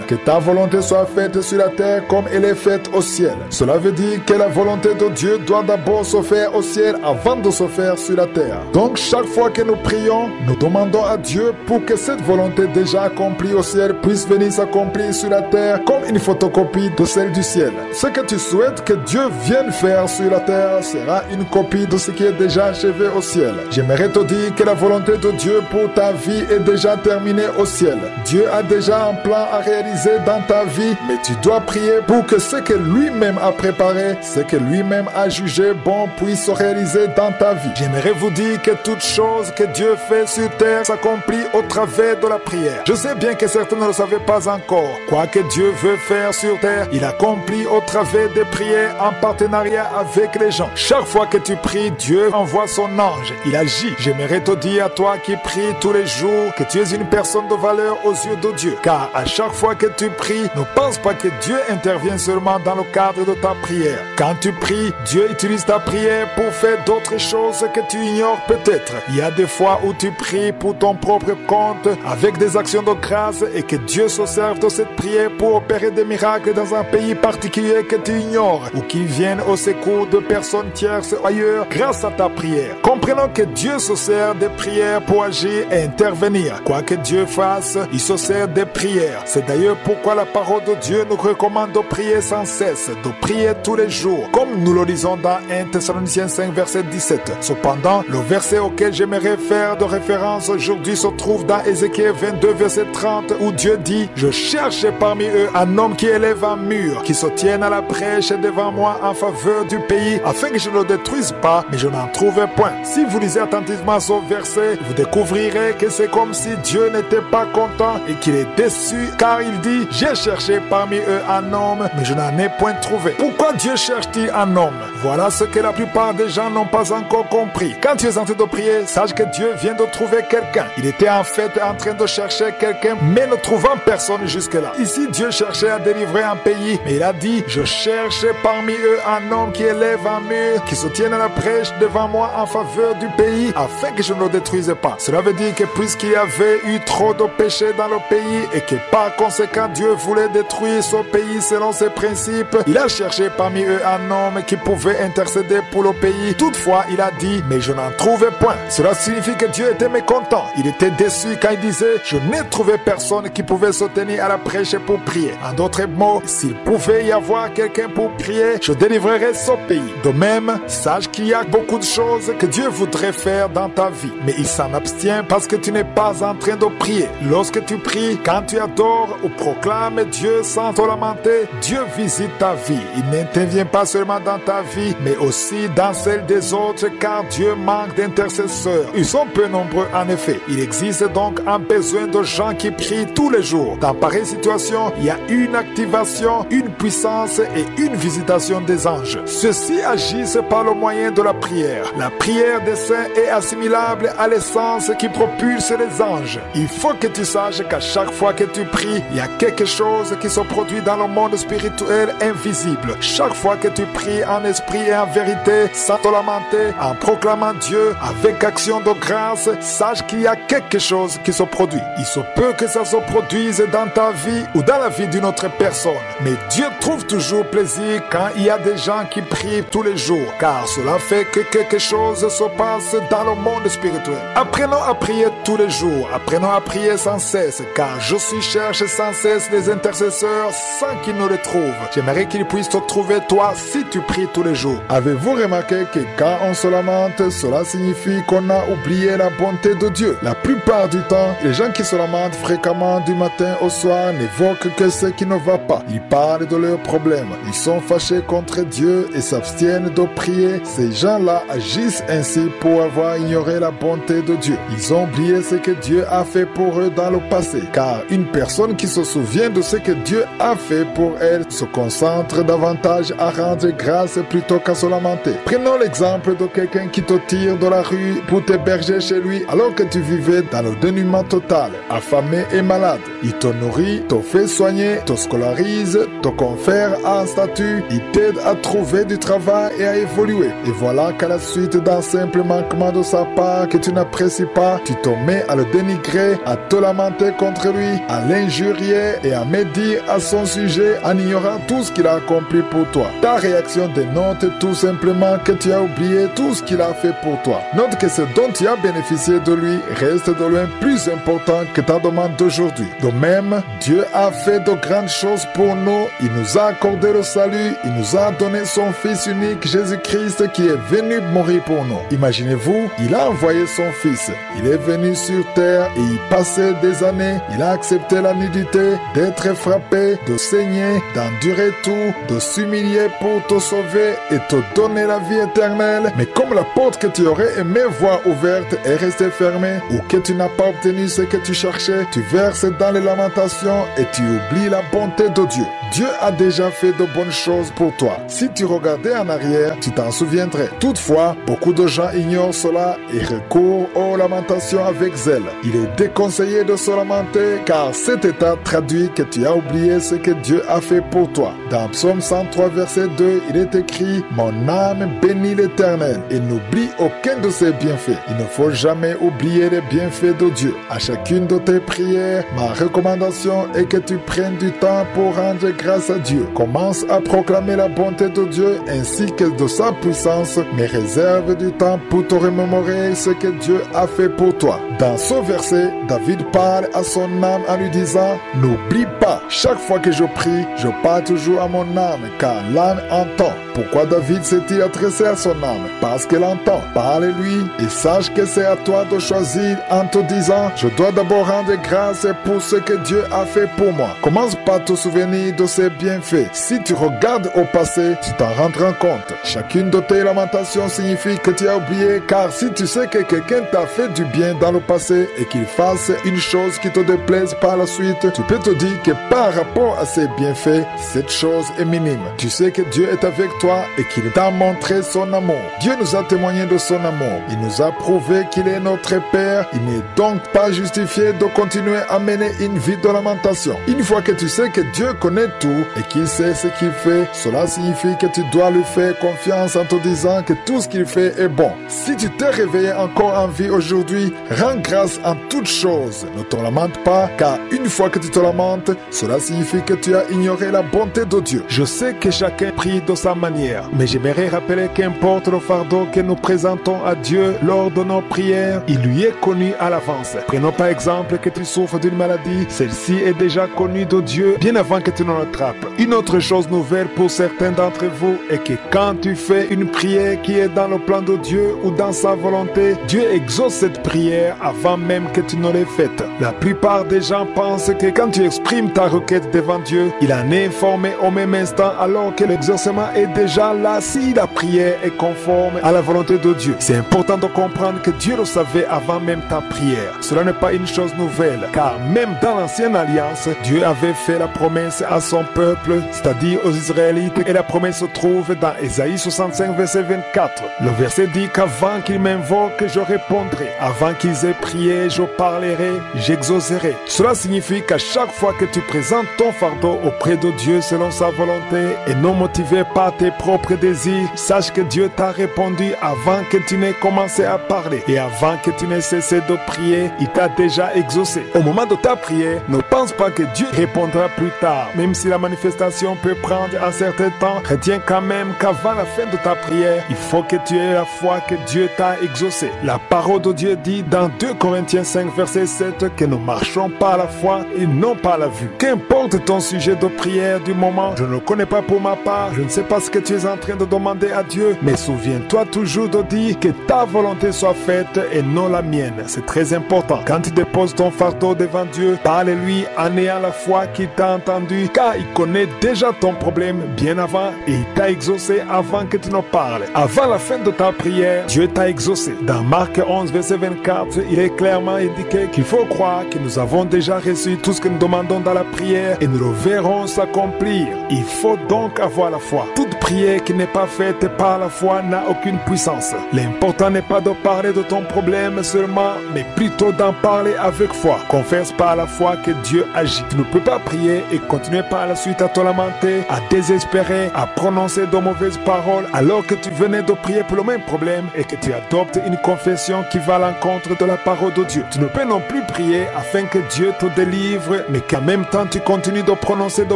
que ta volonté soit faite sur la terre comme elle est faite au ciel. Cela veut dire que la volonté de Dieu doit d'abord se faire au ciel avant de se faire sur la terre. Donc chaque fois que nous prions, nous demandons à Dieu pour que cette volonté déjà accomplie au ciel puisse venir s'accomplir sur la terre comme une photocopie de celle du ciel. Ce que tu souhaites que Dieu vienne faire sur la terre sera une copie de ce qui est déjà achevé au ciel. J'aimerais te dire que la volonté de Dieu pour ta vie est déjà terminée au ciel. Dieu a déjà un plan à réaliser dans ta vie, mais tu dois prier pour que ce que lui-même a préparé, ce que lui-même a jugé bon puisse se réaliser dans ta vie. J'aimerais vous dire que toute chose que Dieu fait sur terre s'accomplit au travers de la prière. Je sais bien que certains ne le savaient pas encore. Quoi que Dieu veut faire sur terre, il accomplit au travers des prières en partenariat avec les gens. Chaque fois que tu pries, Dieu envoie son ange. Il agit. J'aimerais te dire à toi qui pries tous les jours que tu es une personne de valeur aux yeux de Dieu. Car à chaque fois que tu pries, ne pense pas que Dieu intervient seulement dans le cadre de ta prière. Quand tu pries, Dieu utilise ta prière pour faire d'autres choses que tu ignores peut-être. Il y a des fois où tu pries pour ton propre compte avec des actions de grâce et que Dieu se serve de cette prière pour opérer des miracles dans un pays particulier que tu ignores ou qui viennent au secours de personnes tierces ailleurs grâce à ta prière. Comprenons que Dieu se sert des prières pour agir et intervenir. Quoi que Dieu fasse, il se sert des prières. C'est d'ailleurs pourquoi la parole de Dieu nous recommande de prier sans cesse, de prier tous les jours, comme nous le lisons dans 1 Thessaloniciens 5 verset 17. Cependant, le verset auquel j'aimerais faire de référence aujourd'hui se trouve dans Ézéchiel 22 verset 30 où Dieu dit « Je cherche parmi eux un homme qui élève un mur, qui se tienne à la brèche devant moi en faveur du pays, afin que je ne le détruise pas, mais je n'en trouve point. » Si vous lisez attentivement ce verset, vous découvrirez que c'est comme si Dieu n'était pas content et qu'il est déçu, car il dit « J'ai cherché parmi eux un homme, mais je n'en ai point trouvé. » Pourquoi Dieu cherche-t-il un homme? Voilà ce que la plupart des gens n'ont pas encore compris. Quand tu es en train de prier, sache que Dieu vient de trouver quelqu'un. Il était en fait en train de chercher quelqu'un, mais ne trouvant personne jusque-là. Ici, Dieu cherchait à délivrer un pays, mais il a dit « Je cherche parmi eux un homme qui élève un mur, qui se tienne à la brèche devant moi en faveur du pays, afin que je ne le détruise pas. » Cela veut dire que puisqu'il y avait eu trop de péchés dans le pays et que par conséquent Dieu voulait détruire ce pays selon ses principes, il a cherché parmi eux un homme qui pouvait intercéder pour le pays. Toutefois, il a dit « Mais je n'en trouvais point. » Cela signifie que Dieu était mécontent. Il était déçu quand il disait « Je n'ai trouvé personne qui pouvait se tenir à la brèche pour prier. » En d'autres mots, s'il pouvait y avoir quelqu'un pour prier, je délivrerais ce pays. De même, sache qu'il y a beaucoup de choses que Dieu voudrait faire dans ta vie, mais il s'en abstient parce que tu n'es pas en train de prier. Lorsque tu pries, quand tu adores ou proclames Dieu sans te lamenter, Dieu visite ta vie. Il n'intervient pas seulement dans ta vie, mais aussi dans celle des autres, car Dieu manque d'intercesseurs. Ils sont peu nombreux en effet. Il existe donc un besoin de gens qui prient tous les jours. Dans pareille situation, il y a une activation, une puissance et une visitation des anges. Ceux-ci agissent par le moyen de la prière. La prière des saints est assimilable à l'essence qui propulse les anges. Il faut que tu saches qu'à chaque fois que tu pries, il y a quelque chose qui se produit dans le monde spirituel invisible. Chaque fois que tu pries en esprit et en vérité, sans te lamenter, en proclamant Dieu avec action de grâce, sache qu'il y a quelque chose qui se produit. Il se peut que ça se produise dans ta vie ou dans la vie d'une autre personne. Mais Dieu trouve toujours plaisir quand il y a des gens qui prient tous les jours, car cela fait que quelque chose se passe dans le monde spirituel. Apprenons à prier tous les jours, apprenons à prier sans cesse, car Jésus cherche sans cesse les intercesseurs sans qu'ils ne les trouvent. J'aimerais qu'ils puissent te trouver toi si tu pries tous les jours. Avez-vous remarqué que quand on se lamente, cela signifie qu'on a oublié la bonté de Dieu? La plupart du temps, les gens qui se lamentent fréquemment du matin au soir n'évoquent que ce qui ne va pas. Ils parlent de leurs problèmes. Ils sont fâchés contre Dieu et s'abstiennent de prier. Ces gens-là agissent ainsi pour avoir ignoré la bonté de Dieu. Ils ont oublié ce que Dieu a fait pour eux dans le passé. Car une personne qui se souvient de ce que Dieu a fait pour elle se concentre davantage à rendre grâce plutôt qu'à se lamenter. Prenons l'exemple de quelqu'un qui te tire de la rue pour t'héberger chez lui alors que tu vivais dans le dénuement total, affamé et malade. Il te nourrit, te fait soigner, te scolarise, te confère un statut, il t'aide à trouver du travail et à évoluer. Et voilà qu'à la suite d'un simple manquement de sa part que tu n'apprécies pas, tu te mets à le dénigrer, à te lamenter contre lui, à l'injurier et à médire à son sujet en ignorant tout ce qu'il a accompli pour toi. Ta réaction dénote tout simplement que tu as oublié tout ce qu'il a fait pour toi. Note que ce dont tu as bénéficié de lui reste de loin plus important que ta demande d'aujourd'hui. De même, Dieu a fait de grandes choses pour nous. Il nous a accordé le salut. Il nous a donné son Fils unique, Jésus-Christ, qui est venu mourir pour nous. Imaginez-vous, il a envoyé son Fils. Il est venu sur terre et il passait des années. Il a accepté la nudité, d'être frappé, de saigner, d'endurer tout, de s'humilier pour te sauver et te donner la vie éternelle. Mais comme la porte que tu aurais aimé voir ouverte est restée fermée ou que tu n'as pas obtenu ce que tu cherchais, tu verses dans les lamentations et tu oublies la bonté de Dieu. Dieu a déjà fait de bonnes choses pour toi. Si tu regardais en arrière, tu t'en souviendrais. Toutefois, beaucoup de gens ignorent cela et recourent aux lamentations avec zèle. Il est déconseillé de se lamenter car cet état traduit que tu as oublié ce que Dieu a fait pour toi. Dans Psaume 103, verset 2, il est écrit « Mon âme bénit l'Éternel et n'oublie aucun de ses bienfaits. » Il ne faut jamais oublier les bienfaits de Dieu. À chacune de tes prières, ma recommandation est que tu prennes du temps pour rendre grâce à Dieu. Commence à proclamer la bonté de Dieu ainsi que de sa puissance, mais réserve du temps pour te remémorer ce que Dieu a fait pour toi. Dans ce verset, David parle à son âme en lui disant « N'oublie pas, chaque fois que je prie, je parle toujours à mon âme, car l'âme entend. » Pourquoi David s'est-il adressé à son âme? Parce qu'elle entend. Parle-lui et sache que c'est à toi de choisir en te disant « Je dois d'abord rendre grâce pour ce que Dieu a fait pour moi. » Commence par te souvenir de ses bienfaits. Si tu regardes au passé, tu t'en rendras compte. Chacune de tes lamentations signifie que tu as oublié, car si tu sais que quelqu'un t'a fait du bien dans le passé et qu'il fasse une chose qui te déplaise par la suite, tu peux te dire que par rapport à ses bienfaits, cette chose est minime. Tu sais que Dieu est avec toi et qu'il t'a montré son amour. Dieu nous a témoigné de son amour. Il nous a prouvé qu'il est notre Père. Il n'est donc pas justifié de continuer à mener une vie de lamentation. Une fois que tu sais que Dieu connaît tout et qu'il sait ce qu'il fait, cela signifie que tu dois lui faire confiance en te disant que tout ce qu'il fait est bon. Si tu t'es réveillé encore en vie aujourd'hui, rends grâce en toutes choses. Ne te lamente pas, car une fois que tu te lamentes, cela signifie que tu as ignoré la bonté de Dieu. Je sais que chacun prie de sa manière, mais j'aimerais rappeler qu'importe le fardeau que nous présentons à Dieu lors de nos prières, il lui est connu à l'avance. Prenons par exemple que tu souffres d'une maladie, celle-ci est déjà connue de Dieu bien avant que tu ne l'attrapes. Une autre chose nouvelle pour certains d'entre vous est que quand tu fais une prière qui est dans le plan de Dieu ou dans sa volonté, Dieu exauce cette prière avant même que tu ne l'aies faite. La plupart des gens pensent que quand tu exprimes ta requête devant Dieu, il en est informé au même instant alors que l'exaucement est déjà là si la prière est conforme à la volonté de Dieu. C'est important de comprendre que Dieu le savait avant même ta prière. Cela n'est pas une chose nouvelle, car même dans l'ancienne alliance, Dieu avait fait la promesse à son peuple, c'est-à-dire aux Israélites, et la promesse se trouve dans Ésaïe 65, verset 24. Le verset dit qu'avant qu'ils m'invoquent, je répondrai. Avant qu'ils aient prié, je parlerai, j'exaucerai. Cela signifie qu'à chaque fois que tu présentes ton fardeau auprès de Dieu selon sa volonté et non motivé par tes propres désirs, sache que Dieu t'a répondu avant que tu n'aies commencé à parler et avant que tu n'aies cessé de prier, il t'a déjà exaucé. Au moment de ta prière, ne pense pas que Dieu répondra plus tard. Même si la manifestation peut prendre un certain temps, retiens quand même qu'avant la fin de ta prière, il faut que tu aies la foi que Dieu t'a exaucé. La parole de Dieu dit dans 2 Corinthiens 5, verset 7 que nous marchons par la foi et non par la vue. Qu'importe ton sujet de prière du moment, je ne le connais pas pour ma part, je ne sais pas ce que tu es en train de demander à Dieu, mais souviens-toi toujours de dire que ta volonté soit faite et non la mienne. C'est très important. Quand tu déposes ton fardeau devant Dieu, parle-lui en ayant la foi qu'il t'a entendu, car il connaît déjà ton problème bien avant et il t'a exaucé avant que tu ne parles. Avant la fin de ta prière, Dieu t'a exaucé. Dans Marc 11, verset 24, il est clairement indiqué qu'il faut croire que nous avons déjà reçu tout ce que nous demandons dans la prière et nous le verrons s'accomplir. Il faut donc avoir la foi. Toute prière qui n'est pas faite par la foi n'a aucune puissance. L'important n'est pas de parler de ton problème seulement, mais plutôt d'en parler avec foi. Confesse par la foi que Dieu agit. Tu ne peux pas prier et continuer par la suite à te lamenter, à désespérer, à prononcer de mauvaises paroles alors que tu venais de prier pour le même problème et que tu adoptes une confession qui va à l'encontre de la parole de Dieu. Tu ne peux non plus prier afin que Dieu te délivre, mais qu'en même temps tu continues de prononcer de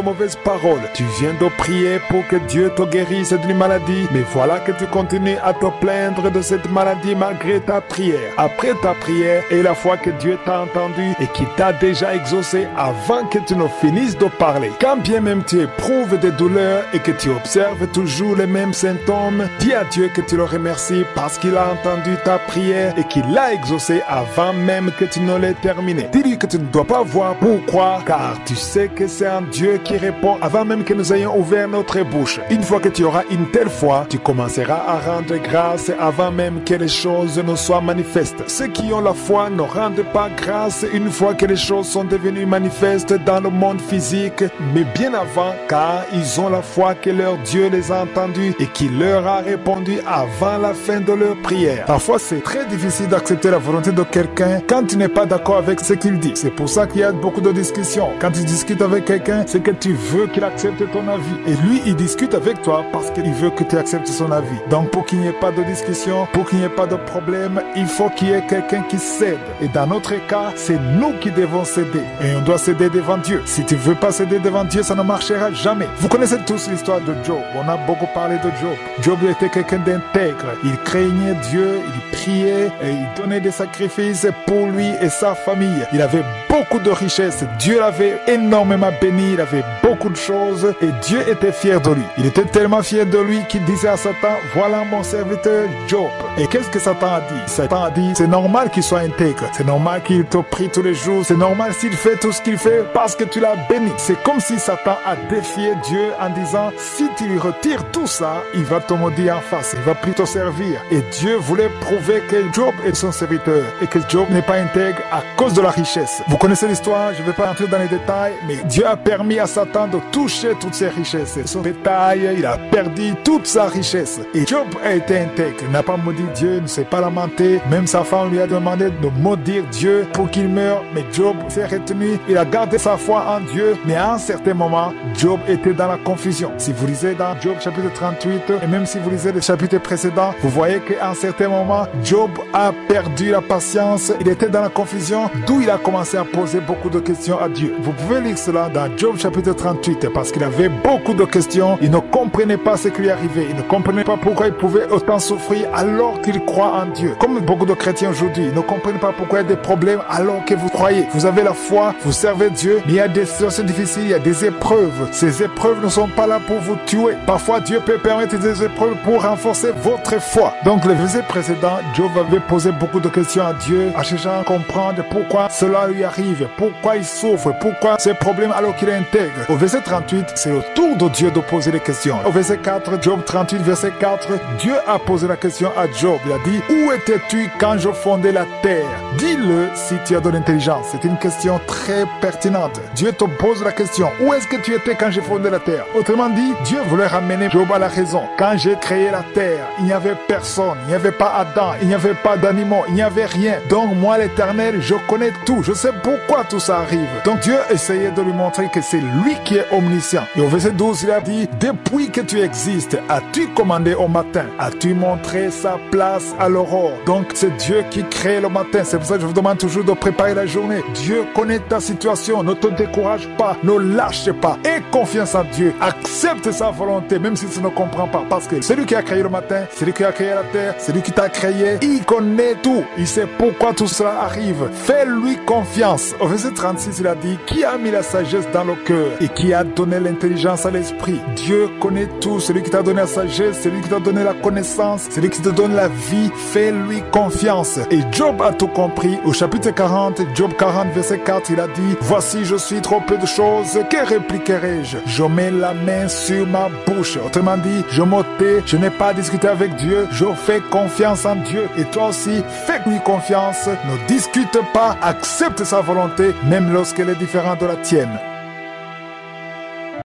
mauvaises paroles. Tu viens de prier pour que Dieu te guérisse d'une maladie, mais voilà que tu continues à te plaindre de cette maladie malgré ta prière. Après ta prière et la foi que Dieu t'a entendu et qui t'a déjà exaucé avant que tu ne finisses de parler. Quand bien même tu éprouves des douleurs et que tu observes toujours les mêmes symptômes, dis à Dieu que tu le remercies parce qu'il a entendu ta prière et qu'il l'a exaucé avant même que tu ne l'aies terminé. Dis-lui que tu ne dois pas voir pour croire, car tu sais que c'est un Dieu qui répond avant même que nous ayons ouvert notre bouche. Une fois que tu auras une telle foi, tu commenceras à rendre grâce avant même que les choses ne soient manifestes. Ceux qui ont la foi ne rendent pas grâce une fois que les choses sont devenues manifestes dans le monde physique, mais bien avant, car ils ont la foi que leur Dieu les a entendus et qui leur a répondu avant la fin de leur prière. Parfois, c'est très difficile d'accepter la volonté de quelqu'un quand tu n'es pas d'accord avec ce qu'il dit. C'est pour ça qu'il y a beaucoup de discussions. Quand tu discutes avec quelqu'un, c'est que tu veux qu'il accepte ton avis. Et lui, il discute avec toi parce qu'il veut que tu acceptes son avis. Donc, pour qu'il n'y ait pas de discussion, pour qu'il n'y ait pas de problème, il faut qu'il y ait quelqu'un qui cède. Et dans notre cas, c'est nous qui devons céder. Et on doit céder devant Dieu. Si tu ne veux pas céder devant Dieu, ça ne marchera jamais. Vous connaissez tous l'histoire de Job. On a beaucoup parlé de Job. Job était quelqu'un d'intègre. Il craignait Dieu, il priait et il donnait des sacrifices pour lui et sa famille. Il avait beaucoup de richesses. Dieu l'avait énormément béni. Il avait beaucoup de choses et Dieu était fier de lui. Il était tellement fier de lui qu'il disait à Satan, voilà mon serviteur Job. Et qu'est-ce que Satan a dit? Satan a dit, c'est normal qu'il soit intègre. C'est normal qu'il te prie tous les jours. C'est normal s'il fait tout ce qu'il fait parce que tu l'as béni. C'est comme si Satan a défié Dieu en disant, si tu lui retires tout ça, il va te maudire en face. Il va plus te servir. Et Dieu voulait prouver que Job est son serviteur et que Job n'est pas intègre à cause de la richesse. Vous connaissez l'histoire, je ne vais pas entrer dans les détails, mais Dieu a permis à Satan de toucher toutes ses richesses. Son bétail, il a perdu toute sa richesse. Et Job a été intègre. Il n'a pas maudit Dieu, il ne s'est pas lamenté. Même sa femme lui a demandé de maudire Dieu pour qu'il meure. Mais Job s'est retenu. Il a gardé sa foi en Dieu. Mais à un certain moment, Job était dans la confusion. Si vous lisez dans Job chapitre 38, et même si vous lisez les chapitres précédents, vous voyez qu'à un certain moment, Job a perdu la patience. Il était dans la confusion, d'où il a commencé à poser beaucoup de questions à Dieu. Vous pouvez lire cela dans Job chapitre 38, parce qu'il avait beaucoup de questions. Il ne comprenait pas ce qui lui arrivait. Il ne comprenait pas pourquoi il pouvait autant souffrir alors qu'il croit en Dieu. Comme beaucoup de chrétiens aujourd'hui, ils ne comprennent pas pourquoi il y a des problèmes alors que vous croyez. Vous avez la foi, vous servez Dieu, mais il y a des situations difficiles, il y a des épreuves. Ces épreuves ne sont pas là pour vous tuer. Parfois, Dieu peut permettre des épreuves pour renforcer votre foi. Donc, le verset précédent, Job avait posé beaucoup de questions à Dieu, en cherchant à comprendre pourquoi cela lui arrive, pourquoi il souffre, pourquoi ces problèmes alors qu'il est intègre. Au verset 38, c'est le tour de Dieu de poser les questions. Au verset 4, Job 38, verset 4, Dieu a posé la question à Job. Il a dit, où étais-tu quand je fondais la terre? Dis-le si tu as de l'intelligence. C'est une question très pertinente. Dieu te pose la question, où où est-ce que tu étais quand j'ai fondé la terre? Autrement dit, Dieu voulait ramener Job à la raison. Quand j'ai créé la terre, il n'y avait personne, il n'y avait pas Adam, il n'y avait pas d'animaux, il n'y avait rien. Donc moi, l'Éternel, je connais tout, je sais pourquoi tout ça arrive. Donc Dieu essayait de lui montrer que c'est lui qui est omniscient. Et au verset 12, il a dit, depuis que tu existes, as-tu commandé au matin? As-tu montré sa place à l'aurore? Donc c'est Dieu qui crée le matin. C'est pour ça que je vous demande toujours de préparer la journée. Dieu connaît ta situation. Ne te décourage pas. Ne lâche pas. Aie confiance en Dieu. Accepte sa volonté, même si tu ne comprends pas. Parce que c'est lui qui a créé le matin, c'est lui qui a créé la terre, c'est lui qui t'a créé. Il connaît tout. Il sait pourquoi tout cela arrive. Fais-lui confiance. Au verset 36, il a dit, qui a mis la sagesse dans le cœur et qui a donné l'intelligence à l'esprit? Dieu connaît tout. C'est lui qui t'a donné la sagesse, c'est lui qui t'a donné la connaissance, c'est lui qui te donne la vie. Fais-lui confiance. Et Job a tout compris. Au chapitre 40, Job 40, verset 4, il a dit, voici, je suis trop peu de choses, que répliquerai-je? Je mets la main sur ma bouche. Autrement dit, je me tais, je n'ai pas discuté avec Dieu, je fais confiance en Dieu. Et toi aussi, fais-lui confiance. Ne discute pas, accepte sa volonté, même lorsqu'elle est différente de la tienne.